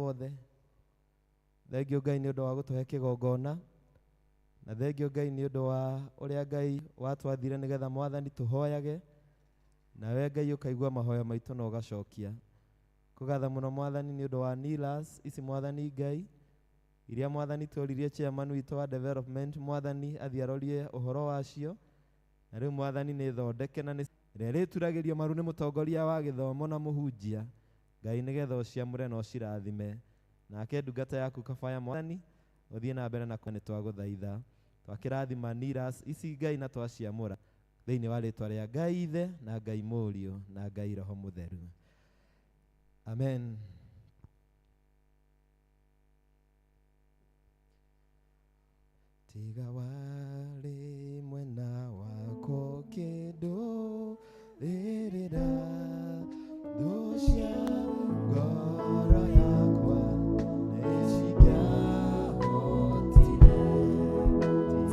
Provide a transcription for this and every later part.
wothe. Thengio Ngai nĩ ũndũ wa gũtũhe kĩgongona, na thengio Ngai nĩ ũndũ wa ũrĩa Ngai watwathire nĩgetha Mwathani tũhoyage, nawe Ngai ũkaigua mahoya maitũ na ũgacokia. Kũgatha mũno Mwathani nĩ ũndũ wa Nilas ici Mwathani Ngai, iria Mwathani tũririe chairman witũ wa development Mwathani athiarorie ũhoro wacio, na rĩu Mwathani nĩ thondeke na rĩturagĩrio maru nĩ mũtongoria wa gĩthomo na mũhunjia. Ngai nĩgetha ũciamũre na ũcirathime, nake ndungata yaku Kabaya Mwathani ũthiĩ na mbere na nĩ twagũthaitha twakĩrathima Nilas ici Ngai na twaciamũra thĩinĩ wa rĩtwa rĩa Ngai Ithe na Ngai Mũriũ na Ngai Roho Mũtheru. Amen. Tiga wale mwena wako kĩndũ rĩrĩra thũcia ngoro yakwa nĩcingĩahotire.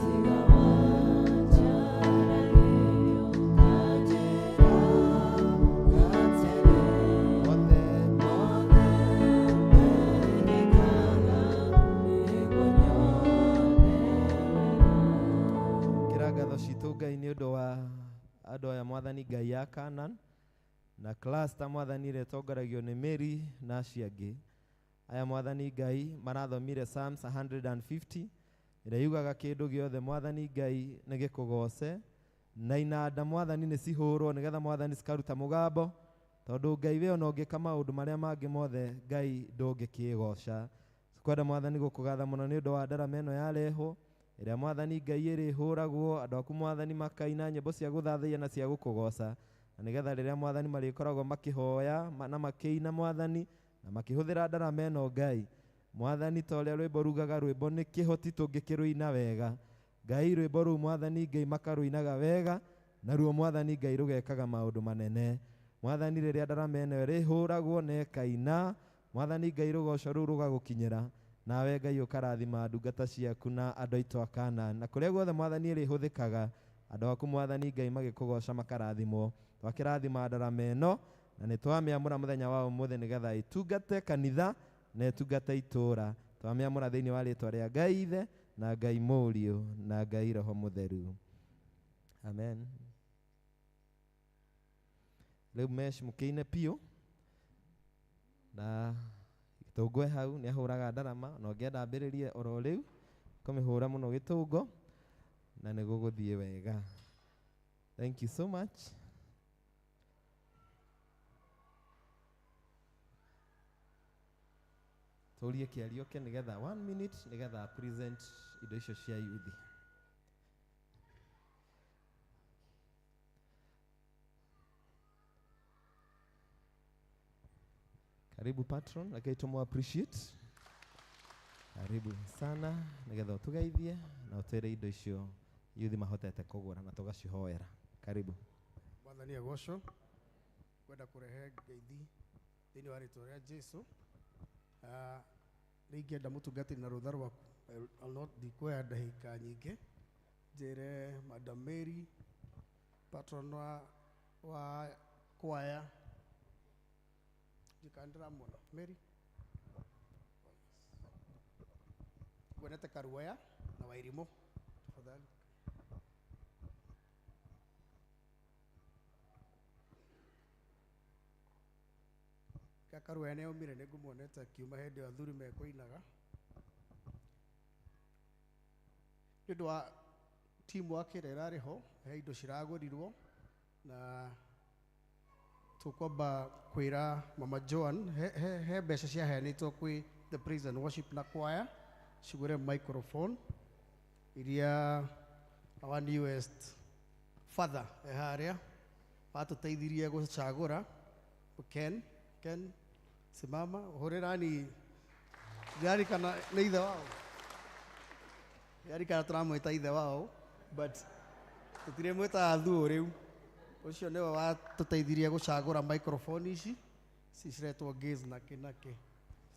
Tiga wanjaragĩrio na njĩra gatene mothe mengĩkaga nĩguo kĩra ngatho citũ Ngai nĩ ũndũ wa andũ aya Mwathani Ngai ya Canaan na cluster Mwathani ĩrĩa ĩtongoragio nĩ Mary na acio angĩ. Aya Mwathani Ngai marathomire Psalms 150 ĩrĩa yugaga kĩndũ gĩothe Mwathani Ngai nĩ gĩkũgoce, na inanda Mwathani nĩ cihũrwo nĩgetha Mwathani cikaruta mũgambo, tondũ Ngai we ona ũngĩka maũndũ marĩa mangĩ mothe Ngai ndũngĩkĩgoca. Kwenda Mwathani gũkũgatha mũno nĩ ũndũ wa ndarama ĩno yarehwo ĩrĩa Mwathani Ngai ĩrĩhũragwo, andũ aku Mwathani makaina nyĩmbo cia gũthathaiya na cia gũkũgoca, na nĩgetha rĩrĩa Mwathani marĩkoragwo makĩhoya na makĩina Mwathani na makĩhũthĩra ndarama ĩno Ngai Mwathani, ta ũrĩa rwĩmbo rugaga rwĩmbo nĩ kĩhoti tũngĩkĩrũina wega, Ngai rwĩmbo rũu Mwathani Ngai makarũinaga wega, naruo Mwathani Ngai rũgekaga maũndũ manene. Mwathani rĩrĩa ndarama ĩno ĩrĩhũragwo na ĩkaina, Mwathani Ngai rũgoco rũu rũgagũkinyĩra, nawe Ngai ũkarathima ndungata ciaku na andũ aitũ a Canaan, na kũrĩa guothe Mwathani ĩrĩhũthĩkaga andũ aku Mwathani Ngai magĩkũgoca makarathimwo. Twakĩrathima ndarama ĩno na nĩ twamĩamũra mũthenya wa ũmũthĩ nĩgetha ĩtungate kanitha na ĩtungate itũũra. Twamĩamũra thĩinĩ wa rĩtwa rĩa Ngai Ithe na Ngai Mũriũ na Ngai Roho Mũtheru. Amen. Rĩu mesh mũkĩine piũ na gĩtũngũ hau nĩ ahũraga ndarama, na ũngĩenda ambĩrĩrie oro rĩu kũmĩhũra mũno gĩtũngũ na nĩ gũgũthiĩ wega. Thank you so much. Tũrie kĩario ke nĩgetha 1 minute nĩgetha present indo icio cia yuthi. Karibu patron, lakini tumu appreciate. Karibu sana nĩgetha ũtũgeithie na ũtwĩre indo icio yuthi mahotete kũgũra na tũgacihoera. Karibu. Mwathani agocwo kwenda kũrehe ngeithi thĩinĩ wa rĩtwa rĩa Jesũ. Nĩingĩenda mũtungatĩri na rũtha rwaku, ndikuoya ndagĩka nyingĩ, njĩre Madam Mary, patron wa kwaya, njikandĩra mũno Mary, kuonete Karuoya na Wairimũ, tafadhali. Karuoya nĩ aumire nĩ ngũmuonete akiuma hĩndĩ ĩyo athuri mekũinaga. Nĩ ũndũ wa timu wake ĩrĩa ĩrarĩ ho, he indo ciragũrirwo na tũkwamba kwĩra Mama Joan he mbeca ciaheanĩtwo kwĩ the praise and worship na choir cigũre microphone iria our newest father harĩa watũteithirie gũcagũra Ken simama hũrĩrani gari kana nĩ ithe wao, gari kana tũramwĩta ithe wao, but tũtirĩmwĩta thuo rĩu. Ũcio nĩwe watũteithirie gũcagũra microphone ici ciretwo Gaze na Kĩnake.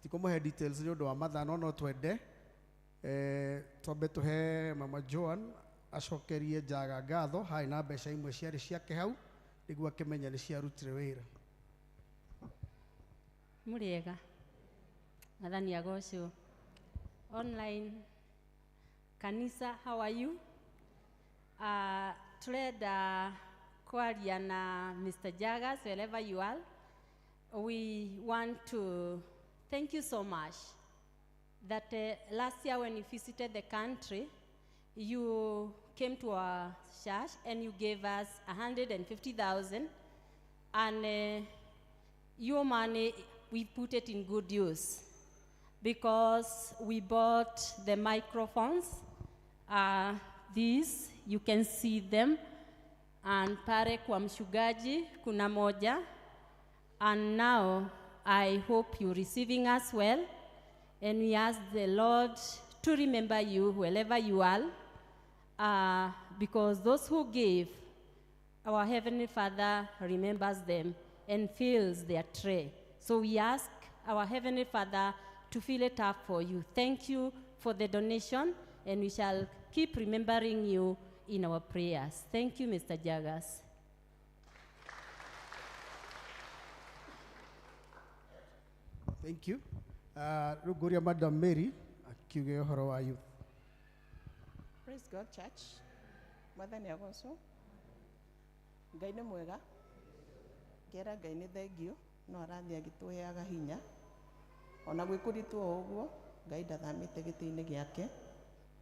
Tikũmũhe details nĩ ũndũ wa mathaa, no twende twambe tũhe Mama Joan acokerie Njaga ngatho. Harĩ na mbeca imwe ciarĩ ciake hau nĩguo akĩmenya nĩ ciarutire wĩra. Mũrĩega. Mwathani agocwo. Online kanisa, how are you? Turenda kwaria na Mr. Jagas, wherever you are. We want to thank you so much that last year when you visited the country, you came to our church and you gave us 150,000, and your money, we put it in good use because we bought the microphones. These, you can see them, and pare kwa mshugaji kuna moja, and now I hope you're receiving us well, and we ask the Lord to remember you wherever you are, because those who give, our Heavenly Father remembers them and fills their tray. So we ask our Heavenly Father to fill it up for you. Thank you for the donation, and we shall keep remembering you in our prayers. Thank you, Mr. Jagas. Thank you. Ruguria Madam Mary, akiuge uhoro wa youth. Praise God, church. Mwathani agocwo. Ngai nĩ mwega. Ngera Ngai nĩ thengio, no arathi agĩtũheaga hinya. Ona gwĩkũritwo ũguo, Ngai ndathamĩte gĩtĩ-inĩ gĩake,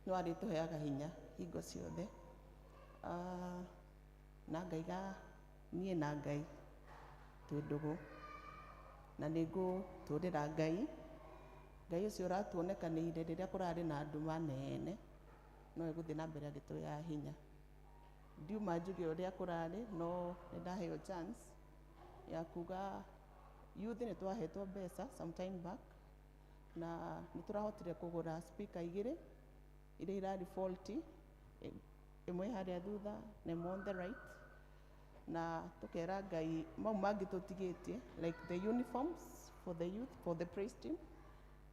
no arĩtũheaga hinya hingo ciothe. Na ngaiga niĩ na Ngai twĩ ndũgũ, na nĩngũtũũrĩra Ngai. Ngai ũcio ũratuonekanĩire rĩrĩa kũrarĩ na nduma nene, no egũthiĩ na mbere agĩtũheaga hinya. Ndiuma njuge ũrĩa kũrarĩ, no nĩndaheo chance ya kuga youth nĩ twahetwo mbeca some time back, na nĩ tũrahotire kũgũra speaker 2 iria irarĩ faulty, ĩmwe harĩa thutha na ĩmwe on the right, na tũkera Ngai mau mangĩ tũtigĩtie like the uniforms for the youth, for the praise team,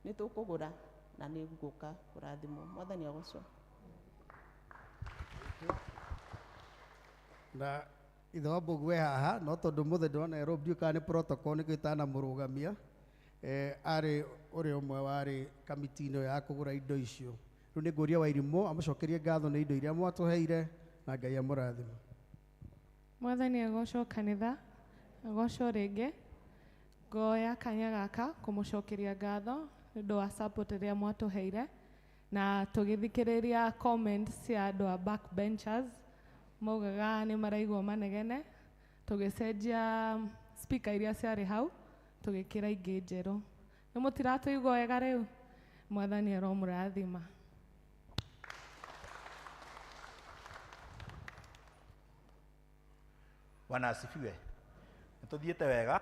nĩ tũkũgũra na nĩ gũka kũrathimwo. Mwathani agocwo. Na ithe wa Mbũgu we haha, no tondũ mũthenya wa Nairobi ũkana nĩ protocol nĩ gwĩtana mũrũgamia, arĩ ũrĩ ũmwe warĩ kamiti-inĩ ya kũgũra indo icio. Rĩu nĩ ngũria Wairimũ amũcokerie ngatho nĩ indo iria mwatũheire, na Ngai amũrathime. Mwathani agocwo kanitha, agocwo rĩngĩ, ngoya kanya gaka kũmũcokeria ngatho nĩ ũndũ wa support ĩrĩa mwatũheire, na tũgĩthikĩrĩria comments cia andũ a backbenchers maugaga nĩ maraigua manegene, tũgĩcenjia speaker iria ciarĩ hau tũgĩkĩra ingĩ njerũ. Nĩ mũtiratũigua wega rĩu? Mwathani aromũrathima. Bwana asifiwe. Nĩtũthiĩte wega.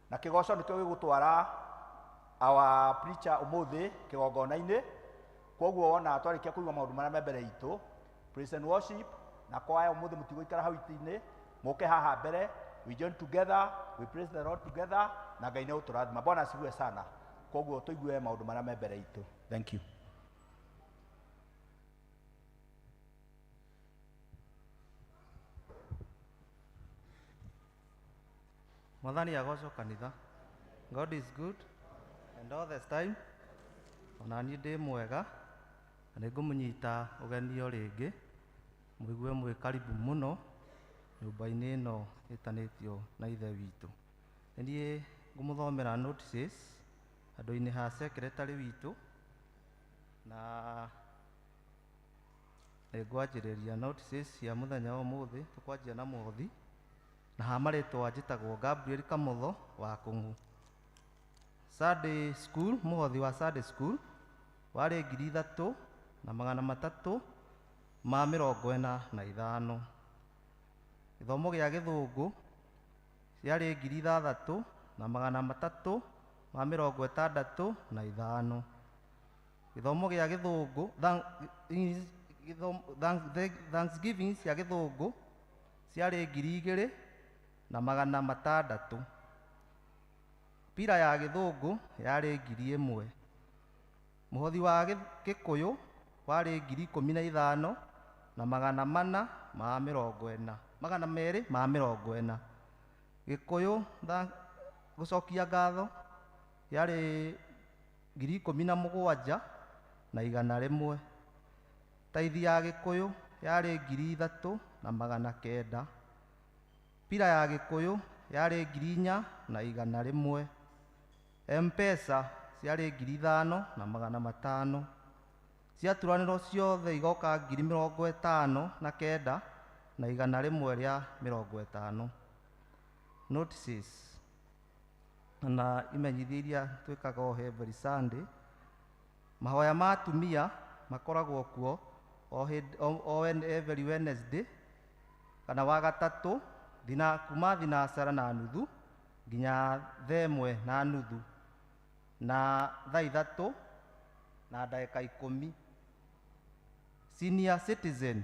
Na kĩgoco nĩkĩo gĩgũtwara our preacher ũmũthĩ kĩgongona-inĩ. Koguo wona twarĩkia kũigua maũndũ marĩa me mbere itũ, praise and worship na kwaya ũmũthĩ mũtigũikara hau itĩ-inĩ, mũke haha mbere, we join together, we praise the Lord together, na Ngai nĩ ũtũrathima. Bwana asifiwe sana. Koguo tũigue maũndũ marĩa me mbere itũ. Thank you. Mwathani agocwo kanitha. God is good and all the time. Ona niĩ ndĩ mwega, na nĩngũmũnyita ũgeni o rĩngĩ, mũigue mwĩ karibu mũno nyũmba-inĩ ĩno ĩtanĩtio na ithe witũ. Niĩ ngũmũthomera notices handũ-inĩ ha secretary witũ, na nĩngwanjĩrĩria notices cia mũthenya wa ũmũthĩ. Tũkwanjia na Mũhothi, na ha marĩtwa njĩtagwo Gabriel Kamotho wa Kũng'u. Sunday school, Mũhothi wa Sunday school warĩ 3,345. Gĩthomo gĩa Gĩthũngũ ciarĩ 3,365. Gĩthomo gĩa Gĩthũngũ Thanksgiving cia Gĩthũngũ ciarĩ 2,600. Pira ya Gĩthũngũ yarĩ 1,000. Mũhothi wa Gĩkũyũ warĩ 15,440. Gĩkũyũ gũcokia ngatho yarĩ 17,100. Taithi ya Gĩkũyũ yarĩ 3,900. Pira ya Gĩkũyũ yarĩ 4,100. M-Pesa ciarĩ 5,500. Ciaturanĩrwo ciothe igoka 59,150. Notices na imenyithia iria twĩkaga o every Sunday. Mahoya ma atumia makoragwo kuo every Wednesday kana wagatatũ kuma thinacara na nuthu nginya 1:30 na 3:30 na ndagĩka 10. Senior Citizen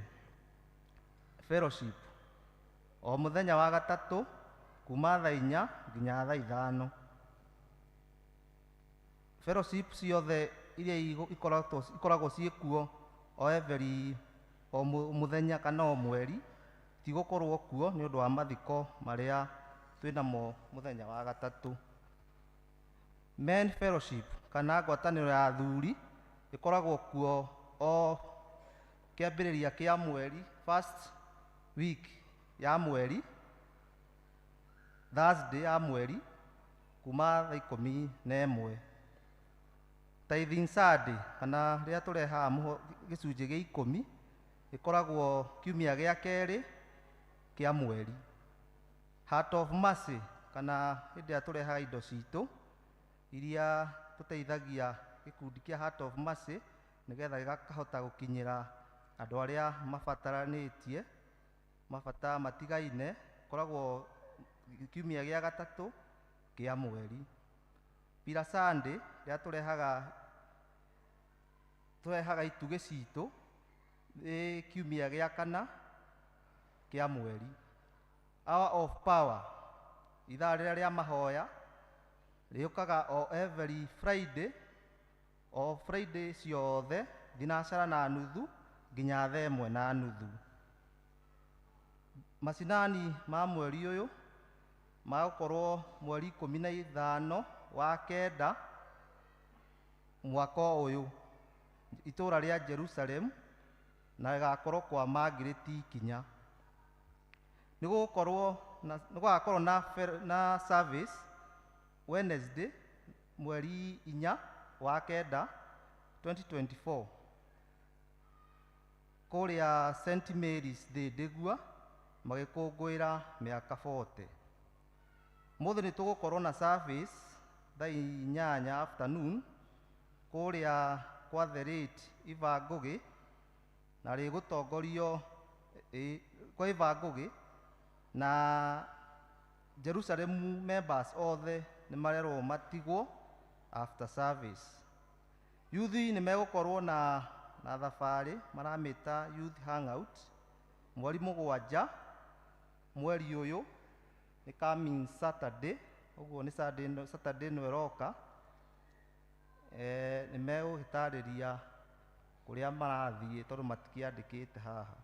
Fellowship o mũthenya wa gatatũ kuma 4 nginya 5. Fellowship ciothe iria ikoragwo ciĩkuo o every o mũthenya kana o mweri tigũkorwo kuo nĩ ũndũ wa mathiko marĩa twĩnamo mũthenya wa gatatũ. Men Fellowship kana ngwatanĩro ya athuri ĩkoragwo kuo o kĩambĩrĩria kĩa mweri, first week ya mweri, Thursday ya mweri kuma 11. Tithing Sunday kana rĩrĩa tũrehaga gĩcunjĩ gĩa 10 ĩkoragwo kiumia gĩa kerĩ kĩa mweri. Heart of Mercy kana hĩndĩ ĩrĩa tũrehaga indo citũ iria tũteithagia gĩkundi kĩa Heart of Mercy nĩgetha gĩkahota gũkinyĩra andũ arĩa mabataranĩtie mabata matigaine, koragwo kiumia gĩa gatatũ kĩa mweri. Pira Sunday rĩrĩa tũrehaga itugĩ citũ nĩ kiumia gĩa kana kĩa mweri. Hour of Power ithaa rĩrĩa rĩa mahoya rĩũkaga o every Friday, o Friday ciothe thinacara na nuthu nginya 1:30. Macinani ma mweri ũyũ magũkorwo mweri 15 wa kenda mwaka ũyũ itũũra rĩa Jerusalem na ĩgakorwo kwa Margaret Kinya. Nĩgũgakorwo na service Wednesday mweri 4 wa kenda 2024 kũrĩa St Mary's Ndĩndĩgua magĩkũngũĩra mĩaka 40. Mũthĩ nĩ tũgũkorwo na service thaa 8 afternoon kũrĩa kwa the late Eva Ngũgĩ na rĩgũtongorio kwa Eva Ngũgĩ na Jerusalem members othe nĩ marerwo matigwo after service. Youth nĩ megũkorwo na thabarĩ maramĩta youth hangout mweri 7 mweri ũyũ nĩ coming Saturday, ũguo nĩ Saturday no ĩroka. Nĩ megũgĩtarĩria kũrĩa marathiĩ tondũ matikĩandĩkĩte haha.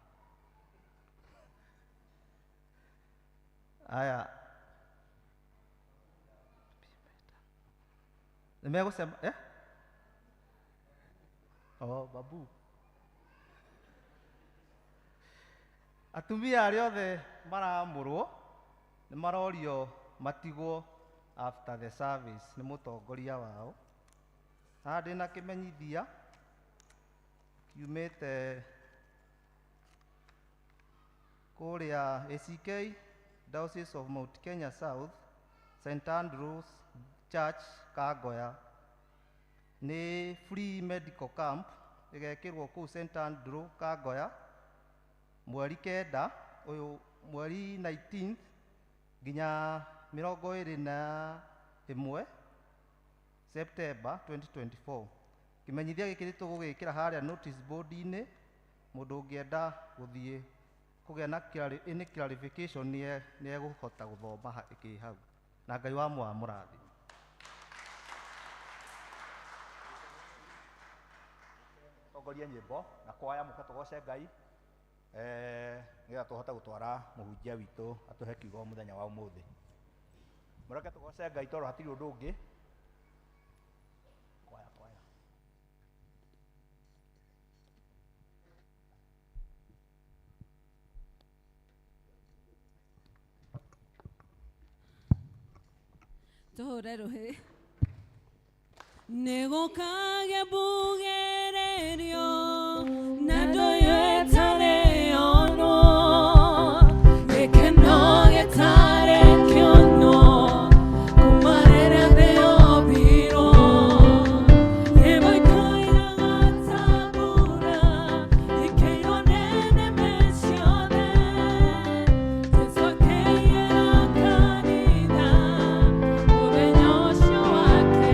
Aya nĩ megũcema babu atumia arĩa othe maramũrwo nĩ marorio matigwo after the service nĩ mũtongoria wao. Haha ndĩna kĩmenyithia kiumĩte kũrĩa ACK Diocese of Mount Kenya South St Andrews Church Kangoya nĩ free medical camp ĩgekĩrwo kũu St Andrew Kangoya mweri 9 ũyũ mweri 19 nginya 21 September 2024. Kĩmenyithia gĩkĩ nĩ tũgũgĩkĩra harĩa notice board-inĩ mundu ungienda guthie kugia na any clarification ni eguhota guthoma iki hau na Ngai wa mũrathi. Tongoria nyimbo na kwaya muka tugoce Ngai nĩgetha tũhote gũtwara mũhunjia witũ atũhe kiugo mũthenya wa ũmũthĩ. Mũreke tũgoce Ngai tondũ hatirĩ ũndũ ũngĩ. Kwaya. Tũhũre rũhĩ. Nĩgũkagĩa mbugererio na ndũyũ ĩtarĩ onwo, gĩkeno gĩtarĩ kĩonwo kuma rĩrĩa thĩ yombirwo. Nyĩmbo ikoiraga ta mbura ikĩirwo nĩ nĩmĩ ciothe, Jesũ akĩiyĩra kanitha mũthenya ũcio wake.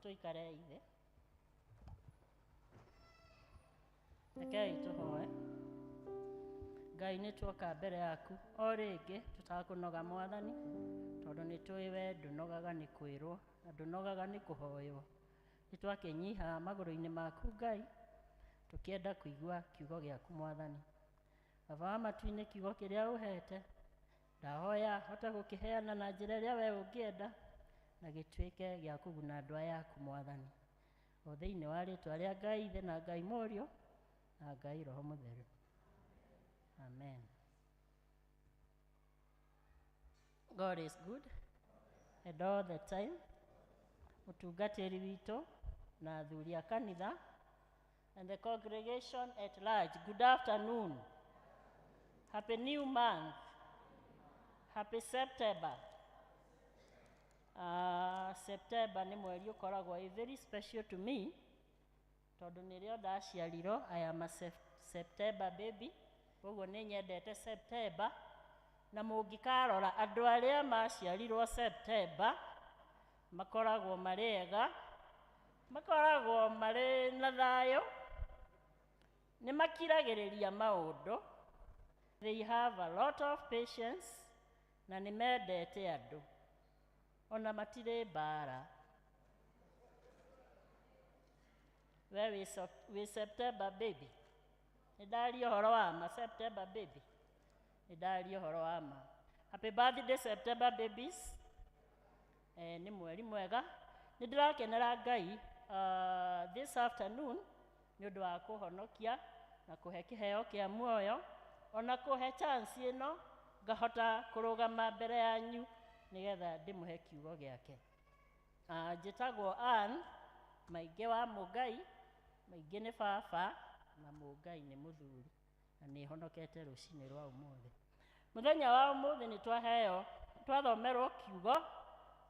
tuikare ithe. Rekei tuhoe. Ngai nĩ tuoka mbere yaku o rĩngĩ tũtakũnoga Mwathani, tondũ nĩ tũĩ we ndũnogaga nĩ kwĩrwo na ndũnogaga nĩ kũhoywo. Nĩ twakĩnyiha magũrũ-inĩ maku Ngai, tũkĩenda kũigua kiugo gĩaku Mwathani. Baba wa matu-inĩ, kiugo kĩrĩa ũhete ndahoya hote gũkĩheana na njĩra ĩrĩa we ũngĩenda na gĩtuĩke gĩa kũguna andũ aya aku Mwathani, o thĩinĩ wa rĩtwa rĩa Ngai Ithe na Ngai Mũriũ na Ngai Roho Mũtheru. Amen. God is good and all the time. Mũtungatĩri witũ na athuri a kanitha and the congregation at large, good afternoon. Happy new month. Happy September. September nĩ mweri ũkoragwo very special to me, tondũ nĩrĩo ndaciarirwo. I am a September baby, koguo nĩ nyendete September. Na mũngĩkarora andũ arĩa maciarirwo September makoragwo marĩ ega, makoragwo marĩ na thayũ, nĩ makiragĩrĩria maũndũ. They have a lot of patience na nĩ mendete andũ, ona matirĩ mbara. We wĩ September baby? Nĩ ndaria ũhoro wa ma September baby? Nĩ ndaria ũhoro wa ma. Happy birthday September babies. Nĩ mweri mwega. Nĩ ndĩrakenera Ngai this afternoon nĩ ũndũ wa kũhonokia na kũhe kĩheo kĩa muoyo, ona kũhe chance ĩno ngahota kũrũgama mbere yanyu nĩgetha ndĩmũhe kiugo gĩake. Njĩtagwo Ann, maingĩ wa Mũngai, maingĩ nĩ baba na Mũngai nĩ mũthuri, na nĩ honokete rũcinĩ rwa ũmũthĩ. Mũthenya wa ũmũthĩ nĩ twathomerwo kiugo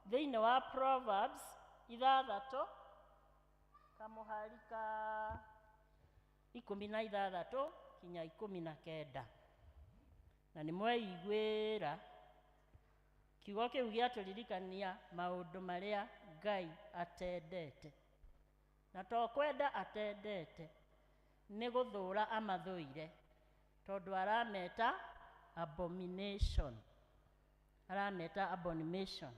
thĩinĩ wa Proverbs 6 kamũhari ka 16 kinya 19. Na nĩ mweiguĩra kiugo kĩu gĩatũririkania maũndũ marĩa Ngai atendete, na to kwenda atendete, nĩ gũthũũra amathũire, tondũ arameta abomination. Arameta abomination.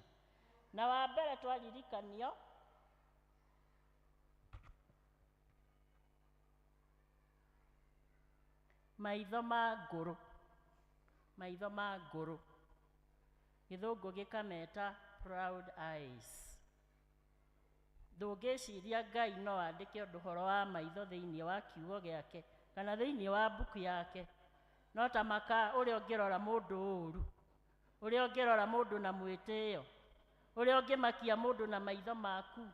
Na wa mbere twaririkanio maitho ma ngũrũ. Maitho ma ngũrũ, gĩthũngũ gĩkameta proud eyes. Ndũngĩciria Ngai no andĩke ũndũ ũhoro wa maitho thĩinĩ wa kiugo gĩake kana thĩinĩ wa mbuku yake, no ta maka ũrĩa ũngĩrora mũndũ ũũru, ũrĩa ũngĩrora mũndũ na mwĩtĩĩo, ũrĩa ũngĩmakia mũndũ na maitho maku,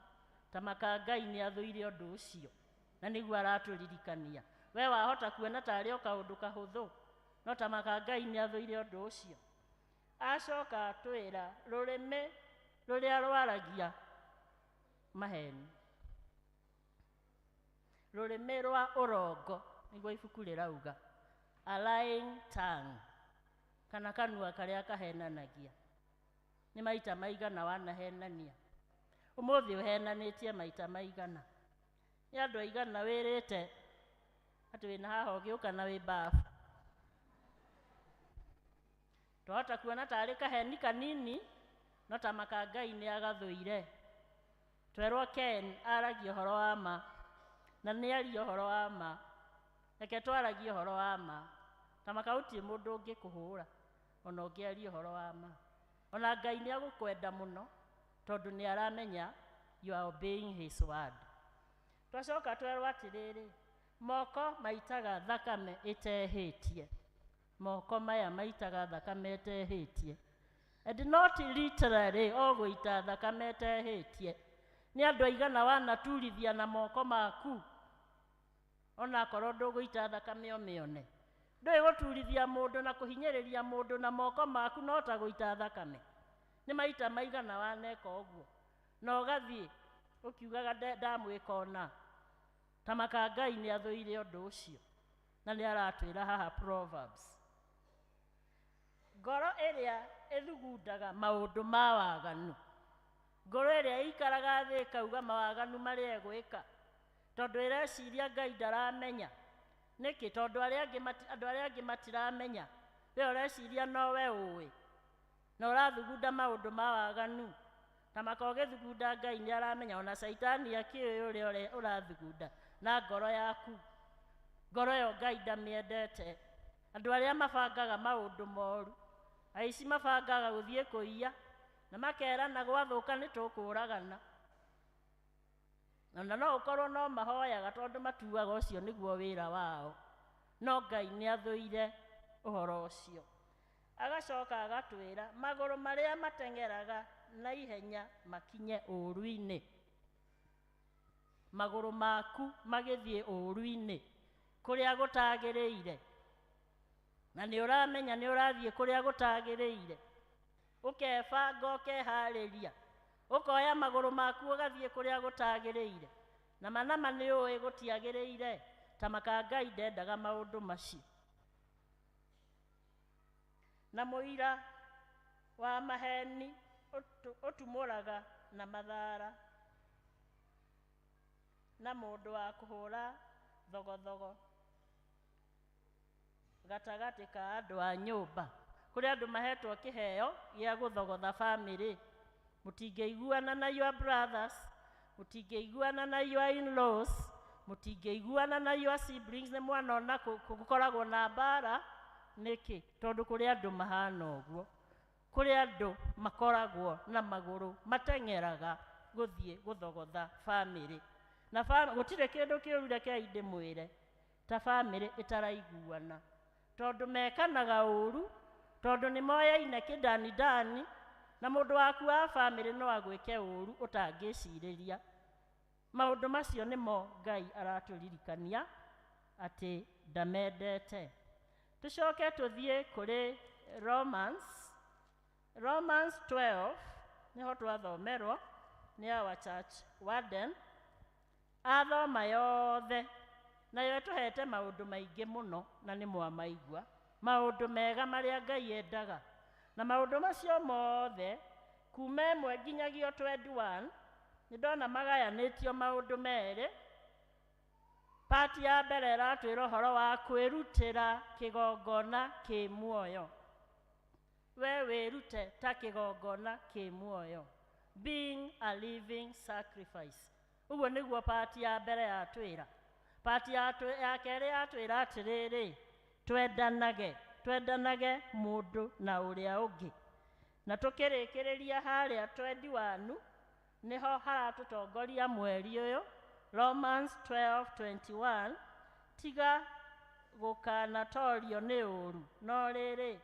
ta maka Ngai nĩ athũire ũndũ ũcio, na nĩguo aratũririkania. We wahota kuona tarĩ o kaũndũ kahũthũ, no ta maka Ngai nĩ athũire ũndũ ũcio. Acoka atwĩra rũrĩmĩ rũrĩa rwaragia maheni, rũrĩmĩ rwa ũrongo, nĩguo ibuku rĩrauga, a lying tongue, kana kanua karĩa kahenanagia. Nĩ maita maigana wanahenania? Ũmũthĩ ũhenanĩtie maita maigana? Nĩ andũ aigana wĩrĩte atĩ wĩna haha ũgĩũka na wĩ bafu? Twahota kuona tarĩ kaheni kanini, no ta maka Ngai nĩ agathũire. Twerwo Ken aragia ũhoro wa ma, na nĩ aria ũhoro wa ma. Reke twaragie ũhoro wa ma, ta maka gũtirĩ mũndũ ũngĩkũhũra ona ũngĩaria ũhoro wa ma. Ona Ngai nĩ agũkwenda mũno, tondũ nĩ aramenya you are obeying his word. Twacoka twerwo atĩrĩrĩ, moko maitaga thakame ĩtehĩtie. Moko maya maitaga thakame ĩtehĩtie. And not literally o gũita thakame ĩtehĩtie. Nĩ andũ aigana wanaturithia na moko maku, ona korwo ndũgũita thakame ũmĩone. Ndũĩ gũturithia mũndũ na kũhinyĩrĩria mũndũ na moko maku no ta gũita thakame. Nĩ maita maigana waneka ũguo, na ũgathiĩ ũkiugaga ndamwĩka ona, ta maka Ngai nĩ athũire ũndũ ũcio, na nĩ aratwĩra haha Proverbs. Ngoro ĩrĩa ĩthugundaga maũndũ ma waganu ngoro ĩrĩa ikaraga thĩ ĩkauga mawaganu marĩa egwĩka tondũ ĩreciria Ngai ndaramenya. Nĩkĩ? Tondũ andũ arĩa angĩ matiramenya, we ũreciria nowe ũĩ na ũrathugunda maũndũ ma waganu. Ta makogĩthugunda Ngai nĩ aramenya, ona Saitani akĩũĩ ũrĩa ũrathugunda na ngoro yaku. Ngoro ĩyo Ngai ndamĩendete. Andũ arĩa mabangaga maũndũ moru, aici mabangaga gũthiĩ kũiya na makerana gwathũka nĩ tũkũragana. Na no ũkorwo no mahoyaga tondũ matuaga ũcio nĩguo wĩra wao, no Ngai nĩ athũire ũhoro ũcio. Agacoka agatwĩra magũrũ marĩa mateng'eraga na ihenya makinye ũũru-inĩ. Magũrũ maku magĩthiĩ ũũru-inĩ kũrĩa gũtagĩrĩire, na nĩ ũramenya nĩ ũrathiĩ kũrĩa gũtagĩrĩire, ũkebanga ũkeharĩria, ũkoya magũrũ maku ũgathiĩ kũrĩa gũtagĩrĩire, na manama nĩ ũĩ gũtiagĩrĩire, ta maka Ngai ndendaga maũndũ macio. Na mũira wa maheni ũtumũraga na mathara, na mũndũ wa kũhũra thogothogo gatagatĩ ka andũ a nyũmba, kũrĩ andũ mahetwo kĩheo gĩa gũthogotha bamĩrĩ. Mũtingĩiguana na your brothers, mũtingĩiguana na your in-laws, mũtingĩiguana na your siblings. Nĩ mwana ona gũkoragwo na mbara. Nĩkĩ? Tondũ kũrĩ andũ mahana ũguo, kũrĩ andũ makoragwo na magũrũ mateng'eraga gũthiĩ gũthogotha bamĩrĩ. Na gũtirĩ kĩndũ kĩũru reke ndĩmwĩre ta bamĩrĩ ĩtaraiguana, tondũ mekanaga ũru, tondũ nĩ moyaine kĩndani-ndani, na mũndũ waku wa bamĩrĩ no agwĩke ũru ũtangĩcirĩria. Maũndũ macio nĩmo Ngai aratũririkania atĩ ndamendete. Tũcoke tũthiĩ kũrĩ Romans 12, nĩho twathomerwo nĩ our church warden. Athoma yothe, nayo ĩtũhete maũndũ maingĩ mũno na nĩ mwamaigua, maũndũ mega marĩa Ngai endaga. Na maũndũ macio mothe kuma 1 nginyagia 21 nĩ ndona magayanĩtio maũndũ merĩ. Pati ya mbere ĩratwĩra ũhoro wa kwĩrutĩra kĩgongona kĩ muoyo. We wĩrute ta kĩgongona kĩ muoyo, being a living sacrifice. Ũguo nĩguo pati ya mbere yatwĩra. Pati ya kerĩ yatwĩra atĩrĩrĩ, twendanage mũndũ na ũrĩa ũngĩ. Na tũkĩrĩkĩrĩria harĩa 21 nĩho haratũtongoria mweri ũyũ, Romans 12:21, tiga gũkanatorio nĩ ũru, no rĩrĩ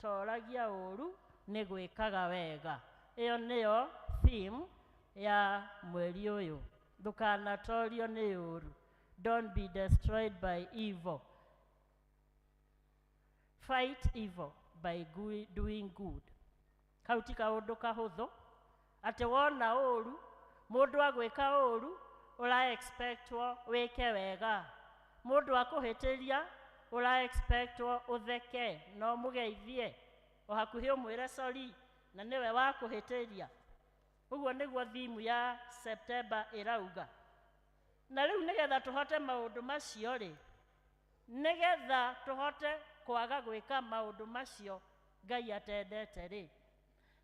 toragia ũru nĩ gwĩkaga wega. Ĩyo nĩyo theme ya mweri ũyũ, ndũkanatorio nĩ ũru. Don't be destroyed by evil. Fight evil by doing good. Kau ti kaũndũ kahũthũ, atĩ wona ũru, mũndũ agwĩka ũru, ũra-expectwo wĩke wega. Mũndũ akũhĩtĩria, ũra-expectwo ũtheke no mũgeithie, o hakuhĩ ũmwĩre sorry, na nĩwe wakũhĩtĩria. Ũguo nĩguo theme ya September ĩrauga. Na rĩu nĩgetha tũhote maũndũ macio rĩ, nĩgetha tũhote kwaga gwĩka maũndũ macio Ngai atendete rĩ,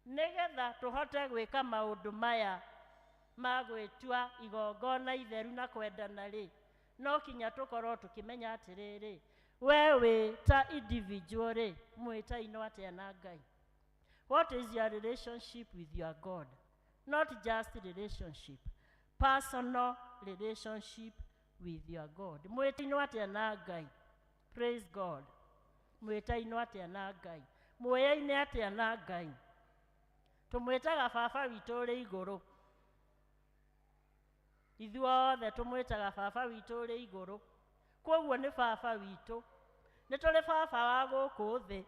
nĩgetha tũhote gwĩka maũndũ maya ma gwĩtua igongona itheru na kwendana rĩ, no kinya tũkorwo tũkĩmenya atĩrĩrĩ, we wĩ ta individual rĩ, mwĩtainwo atĩa na Ngai. What is your relationship with your God? Not just relationship, personal relationship with your God. Mwĩtainwo atĩa na Ngai. Praise God. Mwĩtainwo atĩa na Ngai. Muoyaine atĩa na Ngai. Tũmwĩtaga baba witũ ũrĩ igũrũ. Ithuothe tũmwĩtaga baba witũ ũrĩ igũrũ. Kwoguo nĩ baba witũ. Nĩ tũrĩ baba wa gũkũ thĩ.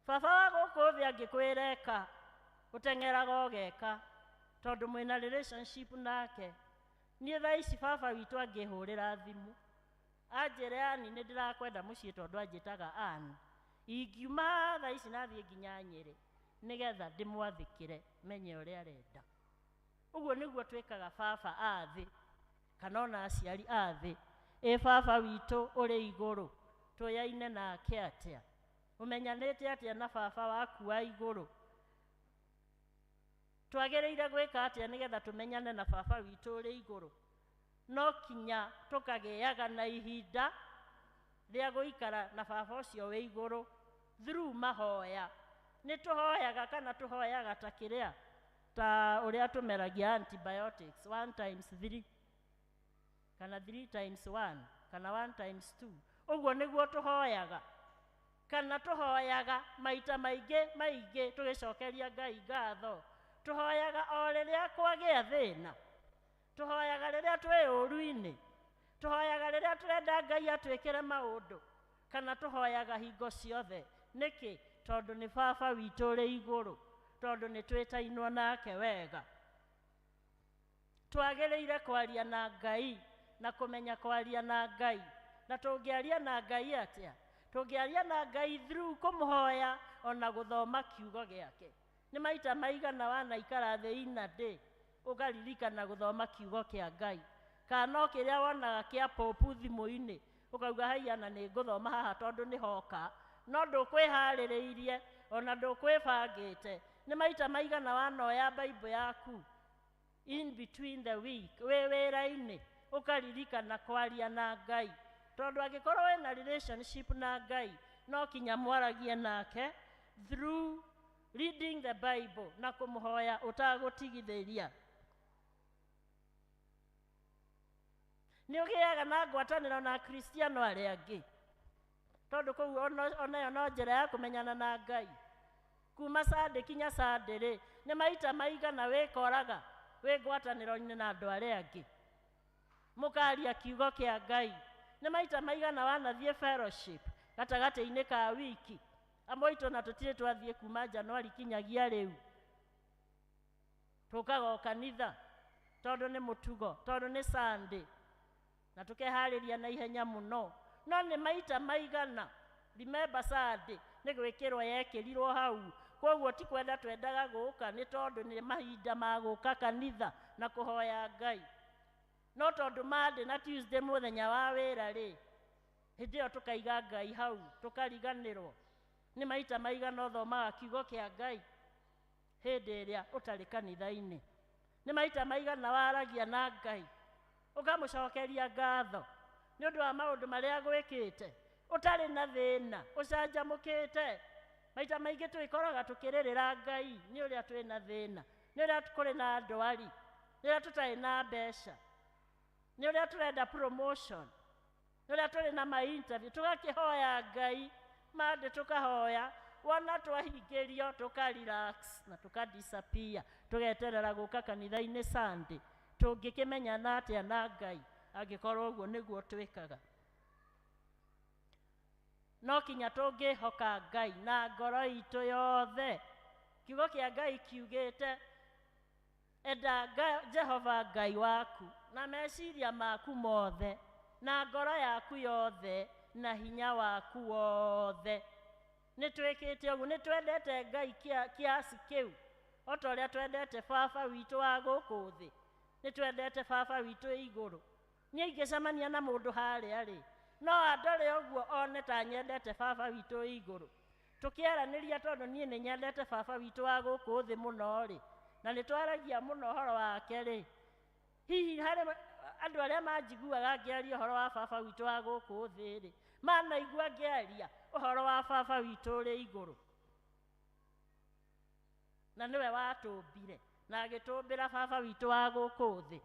Baba wa gũkũ thĩ angĩkwĩra eka, ũteng'eraga ũgeka, tondũ mwĩna relationship nake. Niĩ thaa ici baba witũ angĩhũrĩra thimũ, anjĩre Ani nĩ ndĩrakwenda mũciĩ tondũ anjĩtaga Ani, ingiuma thaa ici nathiĩ nginya Nyĩrĩ nĩgetha ndĩmwathĩkĩre menye ũrĩa arenda. Uguo niguo twikaga baba athi kana ona aciari athi baba witũ ũrĩ igũrũ tũyaine nake atĩa ũmenyanĩte atĩa na baba waku wa igũrũ twagĩrĩire gwĩka atĩa nĩgetha tũmenyane na baba witũ ũrĩ igũrũ no kinya tũkagĩaga na ihinda rĩa gũikara na baba ũcio wĩ igũrũ through mahoya nĩ tũhoyaga kana tũhoyaga ta kĩrĩa ta ũrĩa tũmeragia antibiotics 1 times 3 kana 3 times 1 kana 1 times 2 ũguo nĩguo tũhoyaga kana tũhoyaga maita maingĩ tũgĩcokeria Ngai ngatho tũhoyaga o rĩrĩa kwagĩa thĩna tũhoyaga rĩrĩa twĩ ũru-inĩ tũhoyaga rĩrĩa tũrenda Ngai atwĩkĩre maũndũ kana tũhoyaga hingo ciothe nĩkĩ tondũ nĩ baba witũ ũrĩ igũrũ tondũ nĩ twĩtainwo nake wega twagĩrĩire kwaria na Ngai na kũmenya kwaria na Ngai na tũngĩaria na Ngai atĩa tũngĩaria na Ngai through kũmũhoya ona gũthoma kiugo gĩake nĩ maita maigana wanaikara thĩ inandĩ ũgaririkana gũthoma kiugo kĩa Ngai kana kĩrĩa wonaga kĩa popu thimũ-inĩ ũkauga haiana nĩ ngũthoma haha tondũ nĩ hoka no ndũkwĩharĩrĩirie ona ndũkwĩbangĩte nĩ maita maigana wanoya Bible yaku in between the week wĩ wĩra-inĩ ũkaririkana kwaria na Ngai tondũ angĩkorwo wĩna relationship na Ngai no kinya mwaragie nake through reading the Bible na kũmũhoya ũtagũtigithĩria nĩ ũgĩaga na ngwatanĩro na Kristiano arĩa angĩ tondũ kũu onayo no njĩra ya kũmenyana na Ngai kuma Sunday kinya Sunday rĩ nĩ maita maigana wĩkoraga wĩ ngwatanĩro-inĩ na andũ arĩa angĩ mũkaria kiugo kĩa Ngai nĩ maita maigana wanathiĩ fellowship gatagatĩ-inĩ ka wiki amwe aitũ na tũtirĩ twathiĩ kuma January kinyagia rĩu tũkaga kanitha tondũ nĩ mũtugo tondũ nĩ Sunday na tũkeharĩria na ihenya mũno no nĩ maita maigana remember Sunday nĩ gwĩkĩrwo yekĩrirwo hau koguo ti kwenda twendaga gũka nĩ tondũ nĩ mahinda ma gũka kanitha na kũhoya Ngai no tondũ Monday na Tuesday mũthenya wa wĩra rĩ hĩndĩ ĩyo tũkaiga Ngai hau tũkariganĩrwo nĩ maita maigana ũthomaga kiugo kĩa Ngai hĩndĩ ĩrĩa ũtarĩ kanitha-inĩ nĩ maita maigana waragia na Ngai ũkamũcokeria ngatho nĩ ũndũ wa maũndũ marĩa gwĩkĩte ũtarĩ na thĩna ũcanjamũkĩte maita maingĩ twĩkoraga tũkĩrĩrĩra Ngai nĩ ũrĩa twĩ na thĩna nĩ ũrĩa kũrĩ na ndwari nĩ ũrĩa tũtarĩ na mbeca nĩ ũrĩa tũrenda promotion nĩ ũrĩa tũrĩ na ma-interview tũgakĩhoya Ngai Monday tũkahoya wona twahingĩrio tũka-relax na tũka-disappear tũgeterera gũka kanitha-inĩ Sunday tũngĩkĩmenyana atĩa na Ngai angĩkorwo ũguo nĩguo twĩkaga no kinya tũngĩhoka Ngai na ngoro itũ yothe kiugo kĩa Ngai kiugĩte enda Jehova Ngai waku na meciria maku mothe na ngoro yaku yothe na hinya waku wothe nĩ twĩkĩte ũguo nĩ twendete Ngai kiasi kĩu o ta ũrĩa twendete baba witũ wa gũkũ thĩ nĩ twendete baba witũ igũrũ niĩ ingĩcemania na mũndũ harĩa rĩ no andore ũguo one ta nyendete baba witũ igũrũ tũkĩaranĩria tondũ niĩ nĩ nyendete baba witũ wa gũkũ thĩ mũno rĩ na nĩ twaragia mũno ũhoro wake rĩ hihi harĩ andũ arĩa manjiguaga ngĩaria ũhoro wa baba witũ wa gũkũ thĩ rĩ manaigua ngĩaria ũhoro wa baba witũ ũrĩ igũrũ na nĩwe watũmbire na agĩtũmbĩra baba witũ wa gũkũ thĩ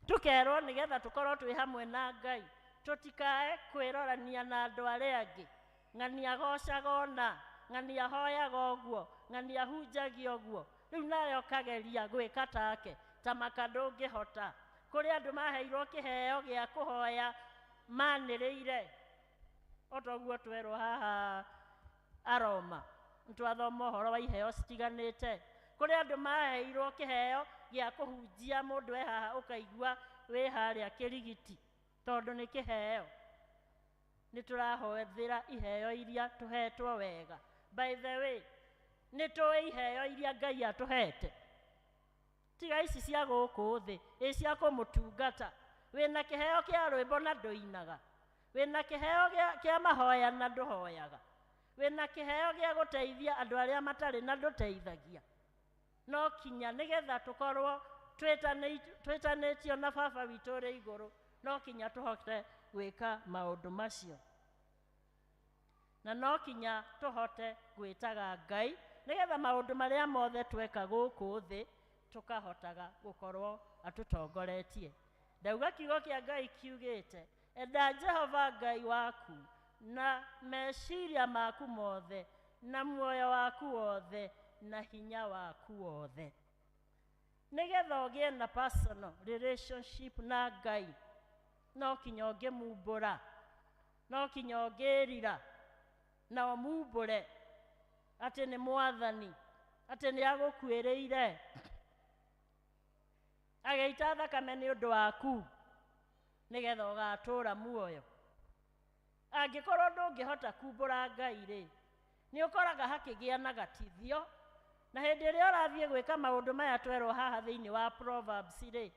tũkerwo nĩgetha tũkorwo twĩ hamwe na Ngai tũtikae kwĩrorania na andũ arĩa angĩ ng'ani agocaga ona ng'ani ahoyaga ũguo ng'ani ahunjagia ũguo rĩu nawe ũkageria gwĩka take ta maka ndũngĩhota kũrĩ andũ maheirwo kĩheo gĩa kũhoya manĩrĩire o ta ũguo twerwo haha Aroma nĩtwathoma ũhoro wa iheo citiganĩte kũrĩ andũ maheirwo kĩheo gĩa kũhunjia mũndũ haha ũkaigua wĩ harĩa kĩrigiti tondũ nĩ kĩheo nĩ tũrahoethĩra iheo iria tũhetwo wega by the way nĩ tũĩ iheo iria Ngai atũhete tiga ici cia gũkũ thĩ cia kũmũtungata wĩna kĩheo kĩa rwĩmbo na ndũinaga wĩna kĩheo kĩa mahoya na ndũhoyaga wĩna kĩheo gĩa gũteithia andũ arĩa matarĩ na ndũteithagia no kinya nĩgetha tũkorwo twĩtanĩtio na baba witũ ũrĩ igũrũ no kinya tũhote gwĩka maũndũ macio na no kinya tũhote gwĩtaga Ngai nĩgetha maũndũ marĩa mothe tweka gũkũ thĩ tũkahotaga gũkorwo atũtongoretie ndauga kiugo kĩa Ngai kiugĩte enda Jehova Ngai waku na meciria maku mothe na muoyo waku wothe na hinya waku wothe nĩgetha ũgĩe na personal relationship na Ngai no kinya ũngĩmumbũra no kinya ũngĩrira na ũmumbũre atĩ nĩ mwathani atĩ nĩ agũkuĩrĩire agĩita thakame nĩ ũndũ waku nĩgetha ũgatũũra muoyo angĩkorwo ndũngĩhota kumbũra Ngai-rĩ nĩ ũkoraga hakĩgĩa na gatithio na hĩndĩ ĩrĩa ũrathiĩ gwĩka maũndũ maya twerwo haha thĩinĩ wa Proverbs-rĩ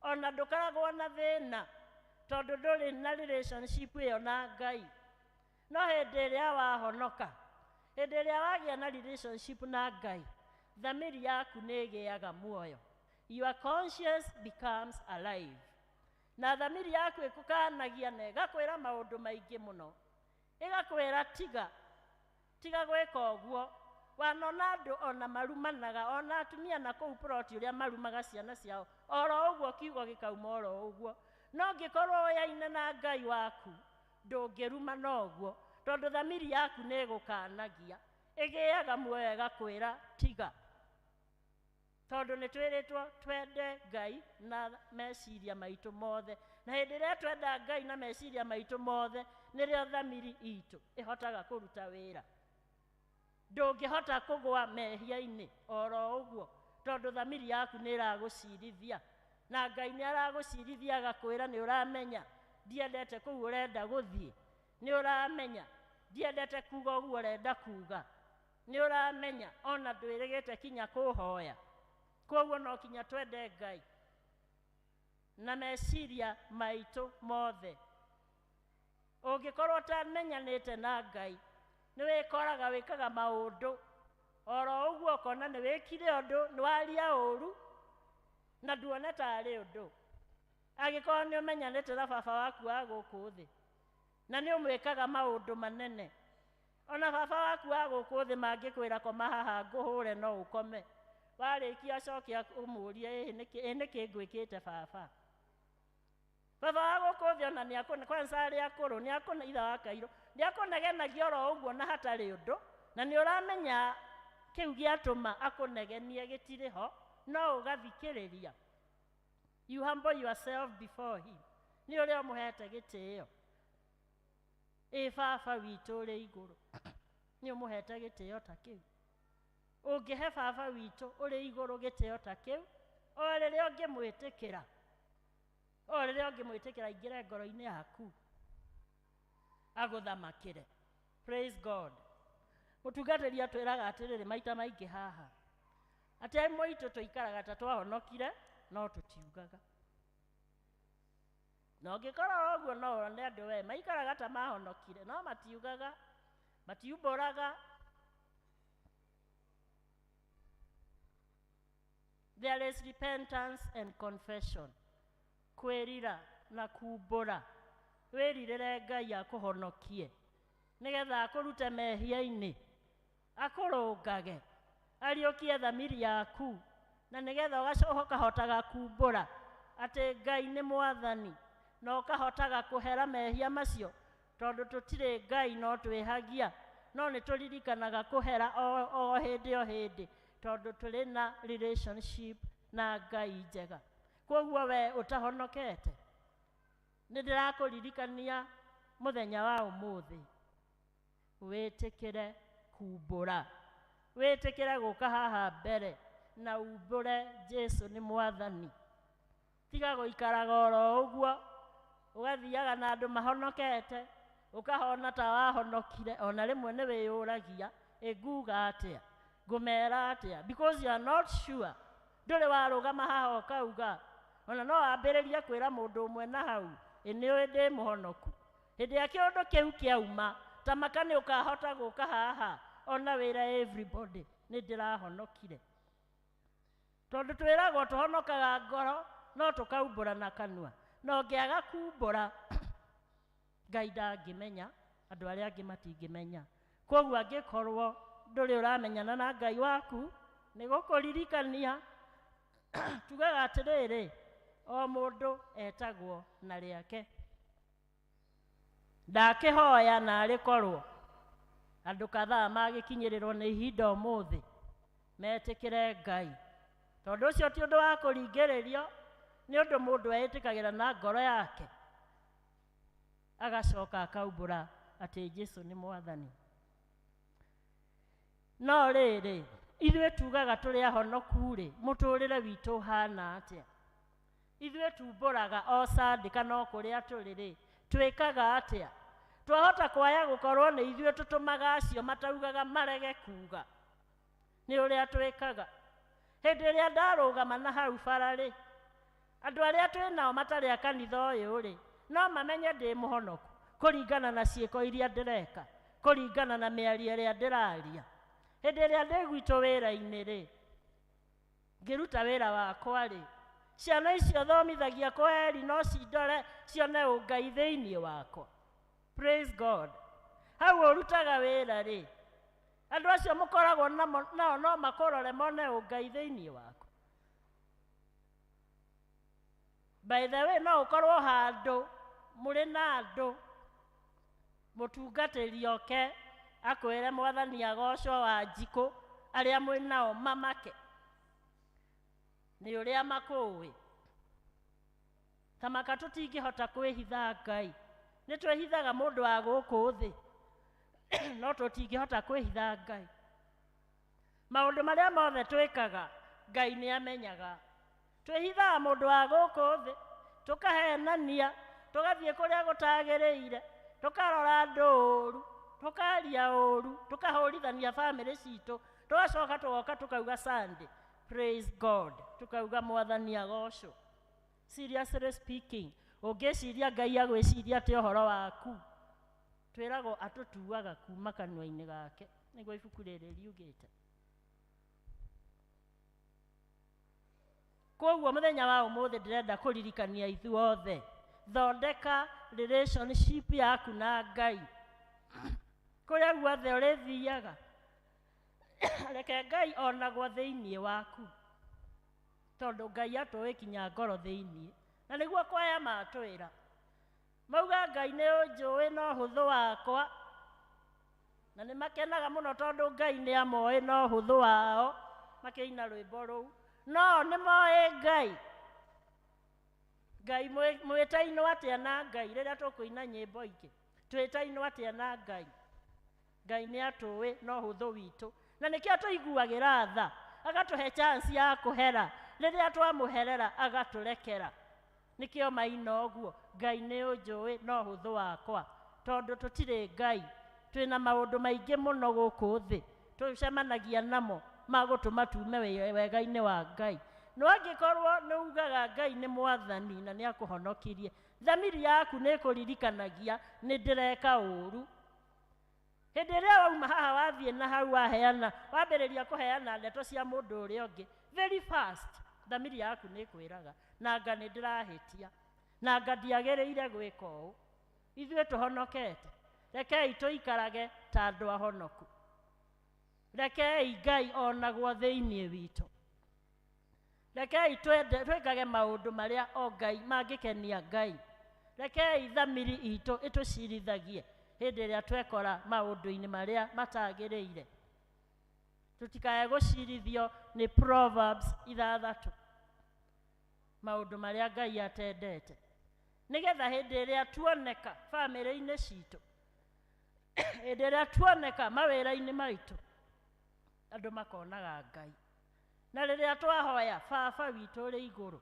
ona ndũkaragwo na thĩna tondũ ndũrĩ na relationship ĩyo na Ngai no hĩndĩ ĩrĩa wahonoka hĩndĩ ĩrĩa wagĩa na relationship na Ngai thamiri yaku nĩ ĩgĩaga muoyo your conscience becomes alive na thamiri yaku ĩkũkanagia na ĩgakwĩra maũndũ maingĩ mũno ĩgakwĩra tiga gwĩka ũguo wanona andũ ona marumanaga ona atumia na kũu ploti ũrĩa marumaga ciana ciao oro ũguo kiugo gĩkauma oro ũguo no ngĩkorwo ũyaine na Ngai waku ndũngĩrumana ũguo tondũ thamiri yaku nĩ ĩgũkanagia ĩgĩaga muoyo ĩgakwĩra tiga tondũ nĩ twĩrĩtwo twende Ngai na meciria maitũ mothe na hĩndĩ ĩrĩa twenda Ngai na meciria maitũ mothe nĩrĩo thamiri itũ ĩhotaga kũruta wĩra ndũngĩhota kũgwa mehia-inĩ oro ũguo tondũ thamiri yaku nĩ ĩragũcirithia na Ngai nĩ aragũcirithia agakwĩra nĩ ũramenya ndiendete kũu ũrenda gũthiĩ nĩ ũramenya ndiendete kuga ũguo ũrenda kuga nĩ ũramenya ona ndwĩrĩgĩte kinya kũhoya koguo no kinya twende Ngai na meciria maitũ mothe ũngĩkorwo ũtamenyanĩte na Ngai nĩ wĩkoraga wĩkaga maũndũ oro ũguo ũkona nĩ wĩkire ũndũ nĩ waria ũru na nduone tarĩ ũndũ angĩkorwo nĩ ũmenyanĩte na baba waku wa gũkũ thĩ na nĩ ũmwĩkaga maũndũ manene ona baba waku wa gũkũ thĩ mangĩkwĩra koma haha ngũhũre no ũkome warĩkia acokia ũmũrie nĩkĩ ngwĩkĩte baba wa gũkũ thĩ ona nĩakũne kwanza arĩ akũrũ nĩakũne ithe wa Kairũ nĩakũnegenagia oro ũguo na hatarĩ ũndũ na nĩ ũramenya kĩu gĩatũma akũnegenie gĩtirĩ ho no ũgathikĩrĩria you humble yourself before him nĩ ũrĩa ũmũhete gĩtĩĩo baba witũ ũrĩ igũrũ nĩ ũmũhete gĩtĩĩo ta kĩu ũngĩhe baba witũ ũrĩ igũrũ gĩtĩĩo ta kĩu o rĩrĩa ũngĩmwĩtĩkĩra ingĩre ngoro-inĩ yaku agũthamakĩre praise God mũtungatĩri atwĩraga atĩrĩrĩ maita maingĩ haha atĩ amwe itũ tũikaraga ta twahonokire no tũtiugaga na ũngĩkorwo ũguo no one andũ maikaraga ta mahonokire no matiugaga matiumbũraga there is repentance and confession kwĩrira na kumbũra wĩrirĩre Ngai akũhonokie nĩgetha akũrute mehia-inĩ akũrũngage ariũkie thamiri yaku na nĩgetha ũkahotaga kumbũra atĩ Ngai nĩ mwathani na ũkahotaga kũhera mehia macio tondũ tũtirĩ Ngai no twĩhagia no nĩ tũririkanaga kũhera o hĩndĩ tondũ tũrĩ na relationship na Ngai njega koguo we ũtahonokete nĩ ndĩrakũririkania mũthenya wa ũmũthĩ wĩtĩkĩre kumbũra wĩtĩkĩre gũka haha mbere na umbũre Jesũ nĩ mwathani tiga gũikaraga oro ũguo ũgathiaga na andũ mahonokete ũkahona ta wahonokire ona rĩmwe nĩ wĩyũragia nguga atĩa ngũmera atĩa, because you are not sure. Ndũrĩ warũgama haha ũkauga ona no ambĩrĩrie kwĩra mũndũ ũmwe na hau nĩũĩ ndĩ mũhonoku. Hĩndĩ ya kĩũndũ kĩu kĩauma tamaka nĩ ũkahota gũka haha ona wĩra everybody nĩ ndĩrahonokire. Tondũ twĩragwo tũhonokaga ngoro no tũkaumbũra na kanua, no ngĩaga kumbũra Ngai ndangĩmenya, andũ arĩa angĩ matingĩmenya. Koguo angĩkorwo ndũrĩ ũramenyana na Ngai waku nĩ gũkũririkania tugaga atĩrĩrĩ, o mũndũ etagwo na rĩake. Ndakĩhoya na arĩkorwo andũ kadhaa magĩkinyĩrĩrwo nĩ ihinda ũmũthĩ metĩkĩre Ngai, tondũ ũcio ti ũndũ wa kũringĩrĩrio, nĩ ũndũ mũndũ etĩkagĩra na ngoro yake agacoka akaumbũra atĩ Jesũ nĩ Mwathani. No rĩrĩ, ithuĩ tugaga tũrĩ ahonoku-rĩ, mũtũrĩre witũ ũhana atĩa? Ithuĩ tumbũraga o Sunday kana o kũrĩa tũrĩ-rĩ, twĩkaga atĩa? Twahota kwaya gũkorwo nĩ ithuĩ tũtũmaga acio mataugaga marege kuga, nĩ ũrĩa twĩkaga. Hĩndĩ ĩrĩa ndarũgama na hau bara-rĩ, andũ arĩa twĩnao matarĩ a kanitha ũyũ-rĩ, no mamenye ndĩ mũhonoku kũringana na ciĩko iria ndĩreka, kũringana na mĩario ĩrĩa ndĩraria. Hĩndĩ ĩrĩa ndĩ gwitũ wĩra-inĩ-rĩ, ngĩruta wĩra wakwa-rĩ, ciana icio thomithagia kweri no cindore cione ũngai thĩinĩ wakwa. Praise God. Hau ũrutaga wĩra-rĩ, andũ acio mũkoragwo nao no makũrore mone ũngai thĩinĩ wakwa. By the way, no ũkorwo handũ mũrĩ na andũ mũtungatĩri oke akwĩre Mwathani agocwo Wanjikũ, arĩa mwĩ nao mamake, nĩ ũrĩa makũĩ. Tamaka tũtingĩhota kwĩhitha Ngai, nĩ twĩhithaga mũndũ wa gũkũ thĩ no tũtingĩhota kwĩhitha Ngai. Maũndũ marĩa mothe twĩkaga Ngai nĩ amenyaga. Twĩhithaga mũndũ wa gũkũ thĩ, tũkahenania, tũgathiĩ kũrĩa gũtagĩrĩire, tũkarora andũ ũũru, tũkaria ũũru, tũkahũrithania bamĩrĩ citũ, tũgacoka tũgoka tũkauga Sunday, praise God, tũkauga Mwathani agocwo. Seriously speaking, ũngĩciria Ngai agwĩciria atĩ ũhoro waku, twĩragwo atũtuaga kuma kanua-inĩ gake, nĩguo ibuku rĩrĩ riugĩte. Koguo mũthenya wa ũmũthĩ ndĩrenda kũririkania ithuothe, thondeka relationship yaku na Ngai. Kũrĩa guothe ũrĩthiaga, reke Ngai onagwo thĩinĩ waku, tondũ Ngai atũĩ kinya ngoro thĩinĩ, na nĩguo kwaya matwĩra mauga Ngai nĩ ũnjũĩ na ũhũthũ wakwa, na nĩ makenaga mũno tondũ Ngai nĩ amoĩ na ũhũthũ wao, makĩina rwĩmbo rũu. No nĩ moĩ Ngai. Ngai mwĩtainwo atĩa na Ngai rĩrĩa tũkũina nyĩmbo ingĩ, twĩtainwo atĩa na Ngai? Ngai nĩ atũĩ na ũhũthũ witũ, na nĩkĩo tũiguagĩra tha, agatũhe chance ya kũhera, rĩrĩa twamũherera agatũrekera. Nĩkĩo maina ũguo, Ngai nĩ ũnjũĩ na ũhũthũ wakwa, tondũ tũtirĩ Ngai, twĩna maũndũ maingĩ mũno gũkũ thĩ tũcemanagia namo magũtũma tume wega-inĩ wa Ngai. No angĩkorwo nĩ ugaga Ngai nĩ Mwathani na nĩ akũhonokirie, thamiri yaku nĩ ĩkũririkanagia nĩ ndĩreka ũũru. Hĩndĩ ĩrĩa wauma haha wathiĩ na hau waheana, wambĩrĩria kũheana ndeto cia mũndũ ũrĩa ũngĩ, very fast thamiri yaku nĩ ĩkwĩraga nanga nĩ ndĩrahĩtia, nanga ndiagĩrĩire gwĩka ũũ. Ithuĩ tũhonokete, rekei tũikarage ta andũ ahonoku, rekei Ngai onagwo thĩinĩ witũ, rekei twĩkage maũndũ marĩa o Ngai mangĩkenia Ngai, rekei thamiri itũ ĩtũcirithagie hĩndĩ ĩrĩa twekora maũndũ-inĩ marĩa matagĩrĩire. Tũtikae gũcirithio nĩ Proverbs 6, maũndũ marĩa Ngai atendete, nĩgetha hĩndĩ ĩrĩa tuoneka bamĩrĩ-inĩ citũ, hĩndĩ ĩrĩa tuoneka mawĩra-inĩ maitũ, andũ makonaga Ngai. Na rĩrĩa twahoya Baba witũ ũrĩ igũrũ,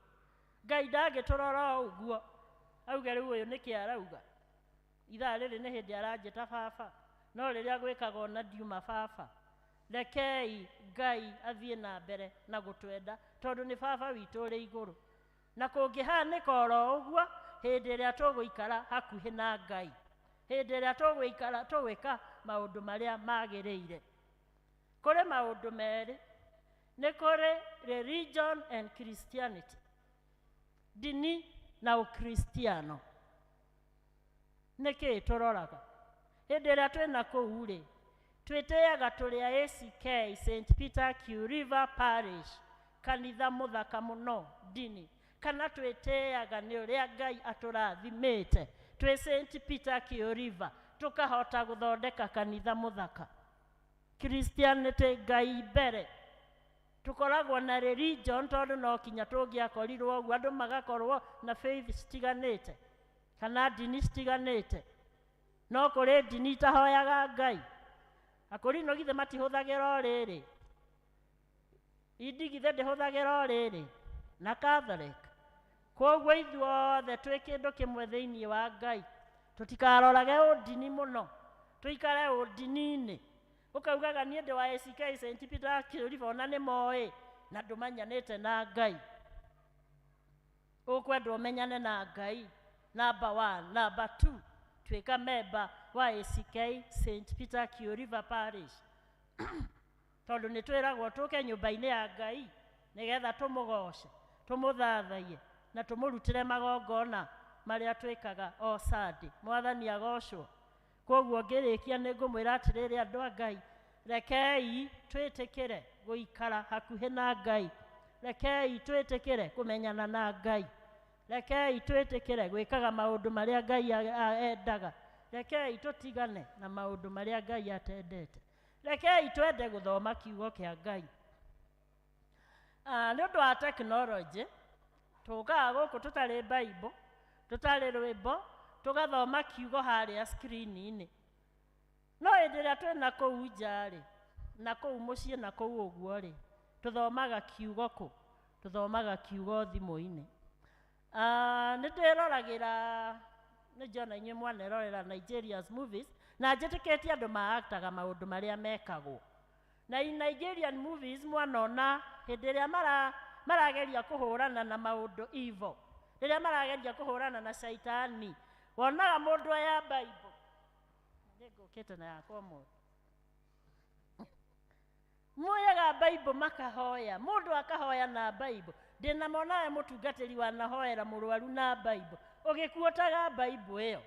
Ngai ndangĩtũrora ũguo auge rĩu ũyũ nĩkĩ arauga, ithaa rĩrĩ nĩ hĩndĩ aranjĩta Baba, no rĩrĩa gwĩkaga ona ndiuma Baba. rekei Ngai athiĩ na mbere na gũtwenda tondũ nĩ baba witũ ũrĩ igũrũ, na kũngĩhanĩka oro ũguo hĩndĩ ĩrĩa tũgũikara hakuhĩ na Ngai, hĩndĩ ĩrĩa tũgwĩka maũndũ marĩa magĩrĩire. Kũrĩ maũndũ merĩ, nĩ kũrĩ religion and Christianity, ndini na ũkristiano. Nĩkĩ tũroraga hĩndĩ ĩrĩa twĩna kũu rĩ, twĩtĩaga tũrĩ a ACK St. Peter Q River Parish, kanitha mũthaka mũno ndini, kana twĩtĩaga nĩ ũrĩa Ngai atũrathimĩte twĩ St. Peter Q River tũkahota gũthondeka kanitha mũthaka. Christianity Ngai mbere, tukoragwo na religion tondũ no kinya tũngĩakorirwo ũguo andũ magakorwo na faith citiganĩte kana ndini citiganĩte. No kũrĩ ndini itahoyaga Ngai. Akorino githe matihũthagĩra o rĩrĩ, indi githe ndĩhũthagĩra o rĩrĩ, na Catholic. Koguo ithuothe twĩ kĩndũ kĩmwe thĩinĩ wa Ngai, tũtikarorage ũndini mũno, tũikare ũndini-inĩ. Ũkaugaga niĩ ndĩ wa ACK St. Peter Q River ona nĩ moĩ na ndũmanyanĩte na Ngai. Ũkwenda ũmenyane na Ngai. Number 1. Number 2, tuĩka member wa ACK St. Peter Q River Parish. Tondũ nĩ twĩragwo tũke nyũmba-inĩ ya Ngai nĩgetha tũmũgoce, tũmũthathaie na tũmũrutĩre magongona marĩa twĩkaga o Sunday. Mwathani agocwo. Koguo ngĩrĩkia nĩ ngũmwĩra atĩrĩrĩ andũ a Ngai, rekei twĩtĩkĩre gũikara hakuhĩ na Ngai, rekei twĩtĩkĩre kũmenyana na Ngai, rekei twĩtĩkĩre gwĩkaga maũndũ marĩa Ngai endaga, rekei tũtigane na maũndũ marĩa Ngai atendete, rekei twende gũthoma kiugo kĩa Ngai. Nĩ ũndũ wa tekinoronjĩ tũkaga gũkũ tũtarĩ Bible, tũtarĩ rwĩmbo, tũgathoma kiugo harĩa screen-inĩ. No hĩndĩ ĩrĩa twĩna kũu nja rĩ, na kũu mũciĩ na kũu ũguo rĩ, tũthomaga kiugo kũ? Tũthomaga kiugo thimũ-inĩ. Nĩ ndĩroragĩra, nĩ njona inyuĩ mwanerorera Nigeria's movies, na njĩtĩkĩtie andũ maaktaga maũndũ marĩa mekagwo. Na in Nigerian movies mwanona hĩndĩ ĩrĩa marageria kũhũrana na maũndũ evil, rĩrĩa marageria kũhũrana na shaitani, wonaga mũndũ aya Bible. Nĩngũkĩte na yakwa mũndũ. Moyaga Bible makahoya, mũndũ akahoya na Bible. Ndĩna mona we mũtungatĩri wanahoera mũrwaru na Bible, ũgĩkuotaga Bible ĩyo.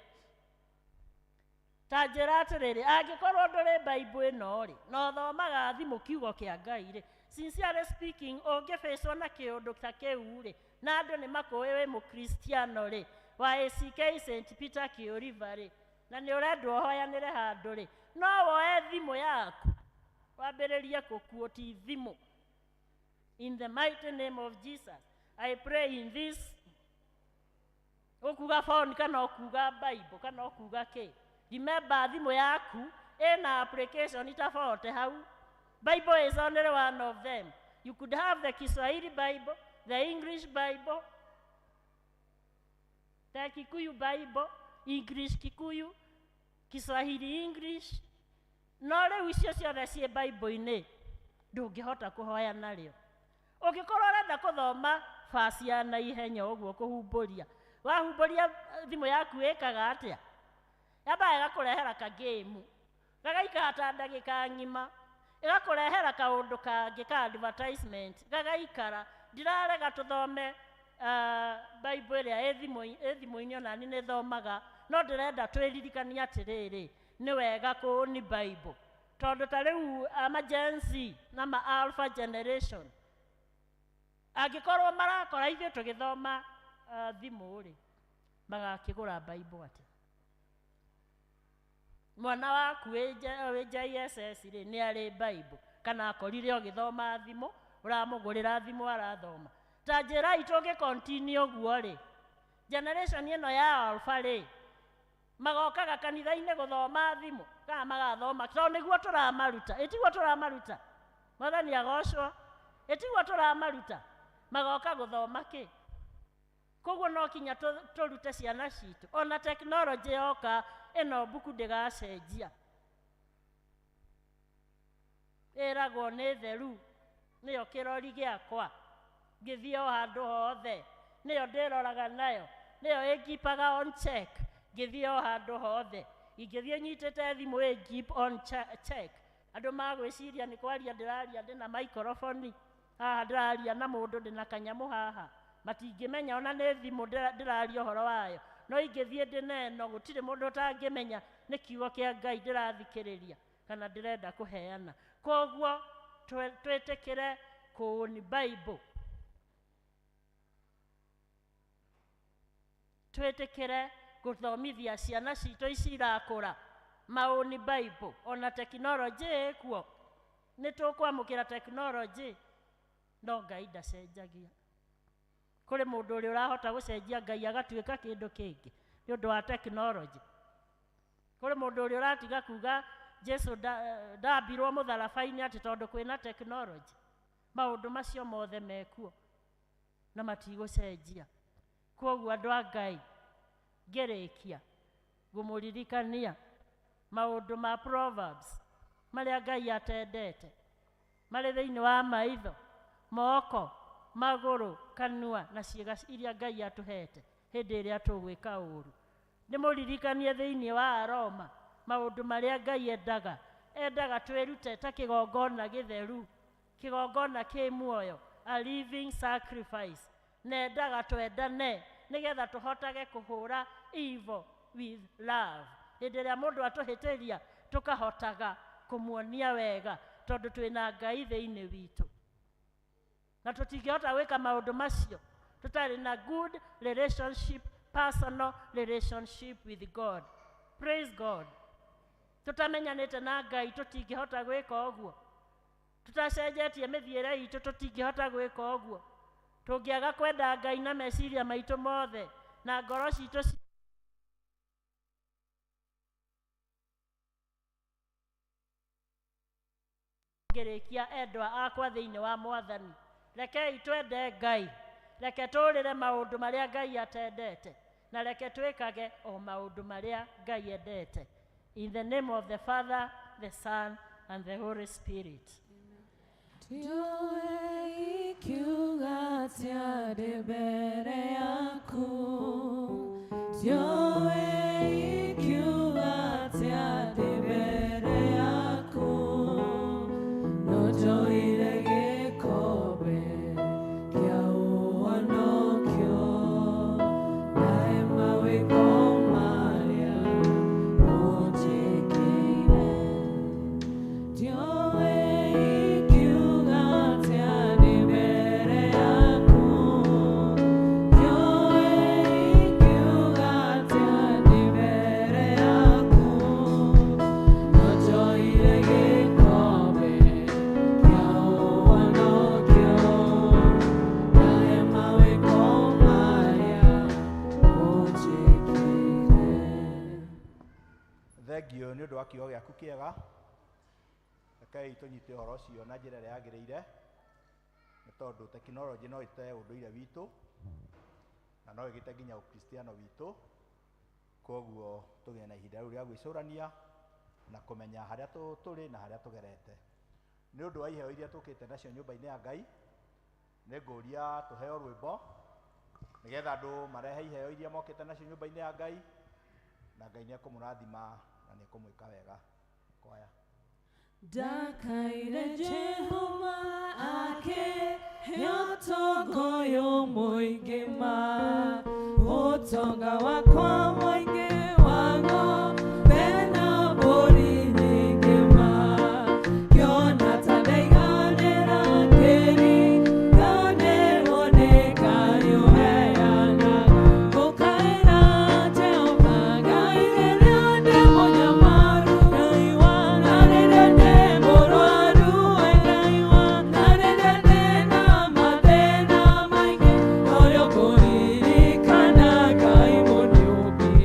Ta njĩra atĩrĩrĩ, angĩkorwo ndũrĩ Bible ĩno rĩ, na ũthomaga thimũ kiugo kĩa Ngai rĩ, sincerely speaking, ũngĩbĩcwo na kĩũndũ ta kĩu rĩ, na andũ nĩ makũĩ wĩ mũkristiano rĩ, wa ACK St. Peter Q River rĩ, na nĩ ũrendwo ũhoyanĩre handũ rĩ, no woe thimũ yaku wambĩrĩrie gũkuoti thimũ. In the mighty name of Jesus, I pray in this. Ukuga phone kana ukuga Bible kana ukuga kĩ. Remember thimũ yaku ĩna application itafote hau. Bible is only one of them. You could have the Kiswahili Bible, the English Bible, the Kikuyu Bible, English Kikuyu, Kiswahili English. No rĩu icio ciothe ciĩ Bible-inĩ ndũngĩhota kũhoya narĩo. Ũngĩkorwo ũrenda kũthoma basi ya naihenya ũguo kũhumbũria, wahumbũria thimũ yaku ĩkaga atĩa? Yambaga ĩgakũrehera kagame, gagaikara ta ndagĩka ng'ima, ĩgakũrehera kaũndũ kangĩ ka advertisement, gagaikara. Ndirarega tũthome Bible ĩrĩa ĩ thimũ-inĩ ona niĩ nĩthomaga, no ndĩrenda twĩririkanie atĩrĩrĩ, nĩ wega kũũni Bible, tondũ ta rĩu emergency na ma alpha generation angĩkorwo marakora ithuĩ tũgĩthoma thimũ rĩ, magakĩgũra Bible atĩa? Mwana waku wĩ JSS rĩ, nĩ arĩ Bible kana akorire ũgĩthoma thimũ, ũramũgũrĩra thimũ arathoma? Ta njĩrai tũngĩ-continue ũguo rĩ, generation ĩno ya alpha rĩ, magokaga kanitha-inĩ gũthoma thimũ kana magathoma, tondũ nĩguo tũramaruta. Ĩtiguo tũramaruta? Mwathani agocwo. Ĩtiguo tũramaruta? Magoka gũthoma kĩ? Koguo no kinya tũrute ciana citũ. Ona tekinoronjĩ yoka ĩno mbuku ndĩgacenjia. ĩragwo nĩ theru, nĩyo kĩrori gĩakwa, ngĩthiĩ o handũ hothe, nĩyo ndĩroraga nayo, nĩyo ĩngipaga on check, ngĩthiĩ o handũ hothe, ingĩthiĩ nyitĩte thimũ ĩngip on check, andũ magwĩciria nĩ kwaria ndĩraria ndĩna microphone, haha ndĩraria na mũndũ ndĩna kanyamũ haha, matingĩmenya ona nĩ thimũ ndĩraria ũhoro wayo, no ingĩthiĩ ndĩneno gũtirĩ mũndũ ũtangĩmenya nĩ kiugo kĩa Ngai ndĩrathikĩrĩria kana ndĩrenda kũheana. Koguo twĩtĩkĩre kũũni Bible, twĩtĩkĩre gũthomithia ciana citũ ici irakũra maũni Bible, ona tekinoronjĩ ĩkuo, nĩ tũkwamũkĩra tekinoronjĩ, no Ngai ndacenjagia. Kũrĩ mũndũ ũrĩa ũrahota gũcenjia Ngai agatuĩka kĩndũ kĩngĩ nĩ ũndũ wa tekinoronjĩ. Kũrĩ mũndũ ũrĩa ũratiga kuga Jesu ndambirwo mũtharaba-inĩ atĩ tondũ kwĩna tekinoronjĩ. Maũndũ macio mothe mekuo na matigũcenjia. Koguo andũ a Ngai, ngĩrĩkia ngũmũririkania maũndũ ma Proverbs marĩa Ngai atendete, marĩ thĩinĩ wa maitho, moko, magũrũ, kanua na ciĩga iria Ngai atũhete hĩndĩ ĩrĩa tũgwĩka ũũru. Ndĩmũririkanie thĩinĩ wa Aroma maũndũ marĩa Ngai endaga twĩrute ta kĩgongona gĩtheru, kĩgongona kĩ muoyo, a living sacrifice, na endaga twendane nĩgetha tũhotage kũhũra evil with love. Hĩndĩ ĩrĩa mũndũ atũhĩtĩria tũkahotaga kũmuonia wega tondũ twĩna Ngai thĩinĩ witũ, na tũtingĩhota gwĩka maũndũ macio tũtarĩ na good relationship, personal relationship with God. Praise God. Tũtamenyanĩte na Ngai tũtingĩhota gwĩka ũguo, tũtacenjetie mĩthiĩre itũ tũtingĩhota gwĩka ũguo. Tũngĩaga kwenda Ngai na meciria maitũ mothe na ngoro citũ ngĩrĩkia endwa akwa thĩinĩ wa Mwathani, rekei twende Ngai, reke tũrĩre maũndũ marĩa Ngai atendete, na reke twĩkage o maũndũ marĩa Ngai endete. In the name of the Father, the Son, and the Holy Spirit. Tioe ikiuga tiarĩ mbere yaku, tioe ikiuga tiarĩ mbere yaku, no njoire gĩkombe kĩa ũhonokio, nae mawĩko marĩa ũnjĩkĩire. Tioe thengio nĩ ũndũ wa kiugo gĩaku kĩega, rekei tũnyite ũhoro ũcio na njĩra ĩrĩa yagĩrĩire, nĩ tondũ tekinoronjĩ no ĩte ũndũire witũ na no ĩgĩte nginya ũkristiano witũ. Koguo tũgĩe na ihinda rĩu rĩa gwĩcũrania na kũmenya harĩa tũrĩ na harĩa tũgerete. Nĩ ũndũ wa iheo iria tũkĩte nacio nyũmba-inĩ ya Ngai, nĩ ngũria tũheo rwĩmbo nĩgetha andũ marehe iheo iria mokĩte nacio nyũmba-inĩ ya Ngai, na Ngai nĩ ekũmũrathima na nĩ ekũmwĩka wega. Kwaya. Ndakaire Jehova akĩhe ũtongoyo mũingĩ ma ũtonga wakwa mũingĩ wa ng'ombe na mbũri nyingĩ ma kĩona ta ndaiganĩra kĩriganĩrwo nĩ Ngai ũheanaga gũkaĩra Jehova Ngai rĩrĩa ndĩ mũnyamaru, Ngai wa na rĩrĩa ndĩ mũrwaru, Ngai wa na rĩrĩa ndĩna mathĩna maingĩ, ũrĩa ũkũririkana Ngai mũniũmbi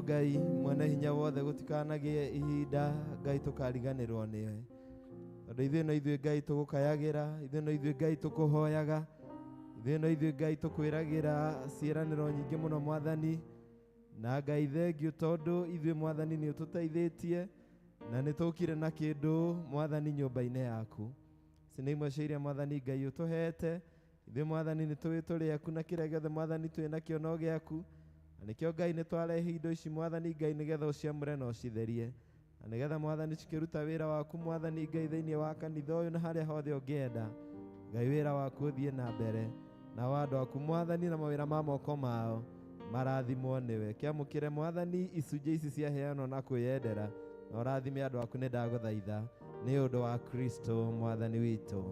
no Ngai mwene hinya wothe gutikanagie ihinda Ngai tukariganirwo niwe tondu ithuĩ no ithuĩ Ngai tũgũkayagira ithuĩ no ithuĩ Ngai tũkũhoyaga ithuĩ no ithuĩ Ngai tũkwĩragĩra ciĩranĩro nyingĩ mũno Mwathani na Ngai thengiũ tondu ithuĩ Mwathani nĩ ũtũteithĩtie na nĩ tũkire na kĩndũ Mwathani nyũmba-inĩ yaku ici nĩ imwe cia iria Mwathani Ngai ũtũhete ithuĩ Mwathani nĩ tũĩ tũrĩ aku na kĩrĩa gĩothe Mwathani twĩ nakĩo no gĩaku na nĩkĩo Ngai nĩ twarehe indo ici Mwathani Ngai nĩgetha ũciamũre na ũcitherie na nĩgetha Mwathani cikĩruta wĩra waku Mwathani Ngai thĩinĩ wa kanitha ũyũ na harĩa hothe ũngĩenda Ngai wĩra waku ũthiĩ na mbere na wa andũ aku Mwathani na mawĩra ma moko mao marathimwo nĩwe kĩamũkĩre Mwathani icunjĩ ici ciaheanwo na kwĩyendera na ũrathime andũ aku nĩ ndagũthaitha nĩ ũndũ wa Kristo Mwathani witũ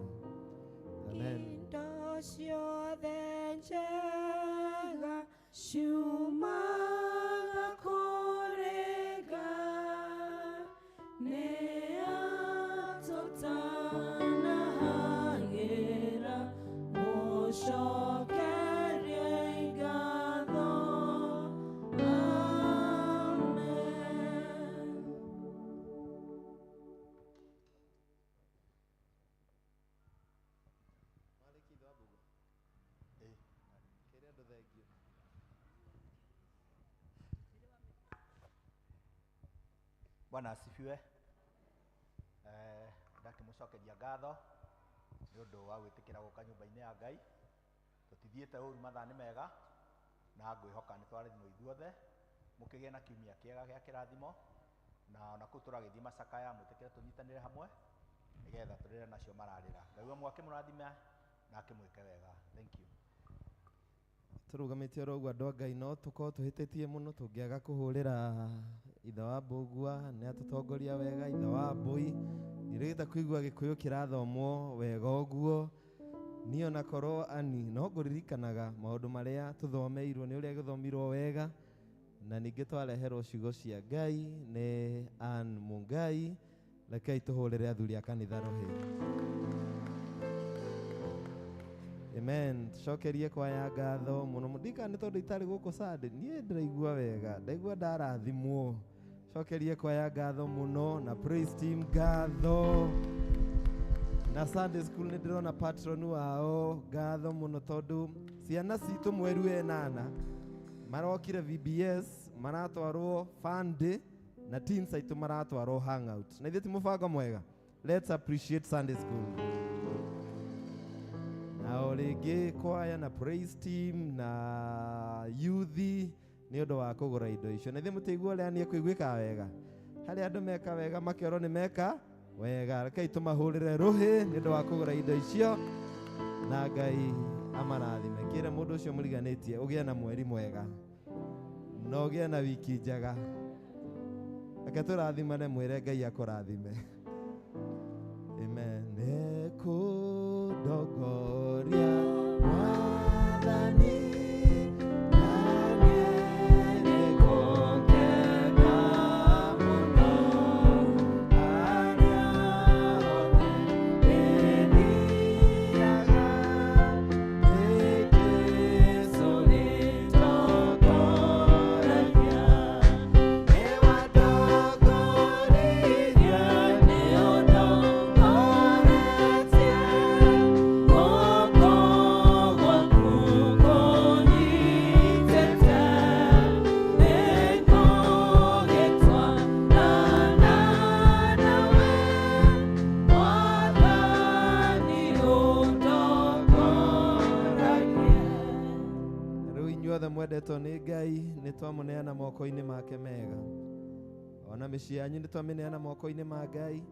amen. Indo ciothe njega ciumaga kũrĩ Ngai nĩ atũtanahagĩra mũcokerie ngatho amen. Bwana asifiwe. Ndakĩmũcokeria ngatho nĩ ũndũ wa gwĩtĩkĩra gũka nyũmba-inĩ ya Ngai tũtithiĩte ũru mathaa nĩ mega na ngwĩhoka nĩ twarĩthimwo ithuothe mũkĩgĩe na kiumia kĩega gĩa kĩrathimo na ona kũu tũragĩthiĩ macakaya mwĩtĩkĩre tũnyitanĩre hamwe nĩgetha tũrĩre nacio mararĩra Ngai wa mwake mũrathime na akĩmwĩke wega. Thank you. Tũrũgamĩte oro ũguo andũ a Ngai no tũkorwo tũhĩtĩtie mũno tũngĩaga kũhũrĩra ithe wa Mbũgua nĩ atũtongoria wega ithe wa Mbũi nĩrĩgĩta kũigua Gĩkũyũ kĩrathomwo wega ũguo niĩ ona korwo ani no ngũririkanaga maũndũ marĩa tũthomeirwo nĩ ũrĩa gĩthomirwo wega na ningĩ twareherwo ciugo cia Ngai nĩ Ann Mũngai rekei tũhũrĩre athuri a kanitha rohĩ. Amen. Tucokerie kwaya ngatho mũno ndikane tondũ itarĩ gũkũ Sunday niĩ ndĩraigua wega ndaigua ndarathimwo cokerie kwaya ngatho mũno na praise team ngatho na Sunday school nĩ ndĩrona patron wao ngatho mũno tondũ ciana citũ mweri wenana marokire VBS maratwarwo fun day na teens aitũ maratwarwo hangout na ithuĩ ti mũbango mwega. Let's appreciate Sunday school. Na o rĩngĩ kwaya na praise team na youthi nĩ ũndũ wa kũgũra indo icio na ithuĩ mũtĩiguo ũrĩa niĩ kũiguĩka wega harĩa andũ meka wega makĩorwo nĩ meka wega rekei tũmahũrĩre rũhĩ nĩ ũndũ wa kũgũra indo icio na Ngai amarathime. Kĩre mũndũ ũcio mũriganĩtie ũgĩe na mweri mwega na ũgĩe na wiki njega reke tũrathimane mwĩre Ngai akũrathime. Amen. Nekũndongoria Mwathani mwendetwo nĩ Ngai nĩ twamũneana moko-inĩ make mega ona mĩciĩ yanyu nĩ twamĩneana moko-inĩ ma Ngai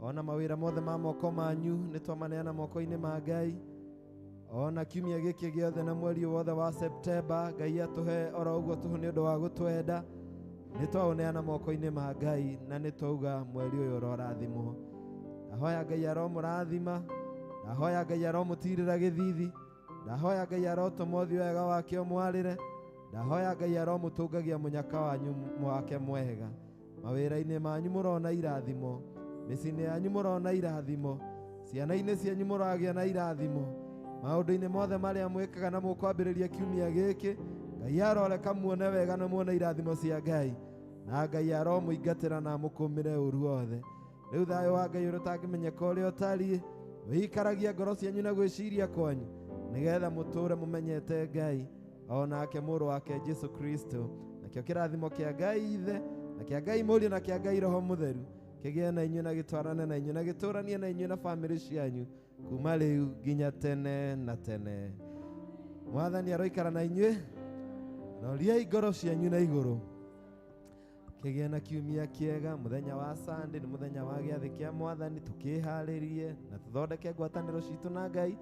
ona mawĩra mothe ma moko manyu nĩ twamaneana moko-inĩ ma Ngai ona kiumia gĩkĩ gĩothe na mweri wothe wa September Ngai atũhe oro ũguo tũhũ nĩ ũndũ wa gũtwenda nĩ twaũneana moko-inĩ ma Ngai na nĩ twauga mweri ũyũ ũrorathimwo. Ndahoya Ngai aromũrathima ndahoya Ngai aromũtirĩra gĩthithi ndahoya Ngai arotũma ũthiĩ wega wake ũmwarĩre ndahoya Ngai aromũtũngagia mũnyaka wanyu wake mwega mawĩra-inĩ manyu mũrona irathimo mĩciĩ-inĩ yanyu mũrona irathimo ciana-inĩ cianyu mũragĩa na irathimo maũndũ-inĩ mothe marĩa mwĩkaga na mũkwambĩrĩria kiumia gĩkĩ Ngai aroreka muone wega na muone irathimo cia Ngai, na Ngai aromũingatĩra na amũkũmĩre ũru wothe. Rĩu thayũ wa Ngai ũrĩa ũtangĩmenyeka ũrĩa ũtariĩ wĩikaragia ngoro cianyu na gwĩciria kwanyu, nĩgetha mũtũũre mũmenyete Ngai o nake mũrũ wake Jesu Kristo. Nakĩo kĩrathimo kĩa Ngai Ithe na kĩa Ngai Mũriũ na kĩa Ngai Roho Mũtheru kĩgĩe na inyuĩ na gĩtwarane na inyuĩ na gĩtũũranie na inyuĩ na bamĩrĩ cianyu kuma rĩu nginya tene na tene. Mwathani aroikara na inyuĩ, roriai ngoro cianyu na igũrũ. Kĩgĩe na kiumia kĩega. Mũthenya wa Sunday nĩ mũthenya wa gĩathĩ kĩa Mwathani, tũkĩharĩrie na tũthondeke ngwatanĩro citũ na Ngai.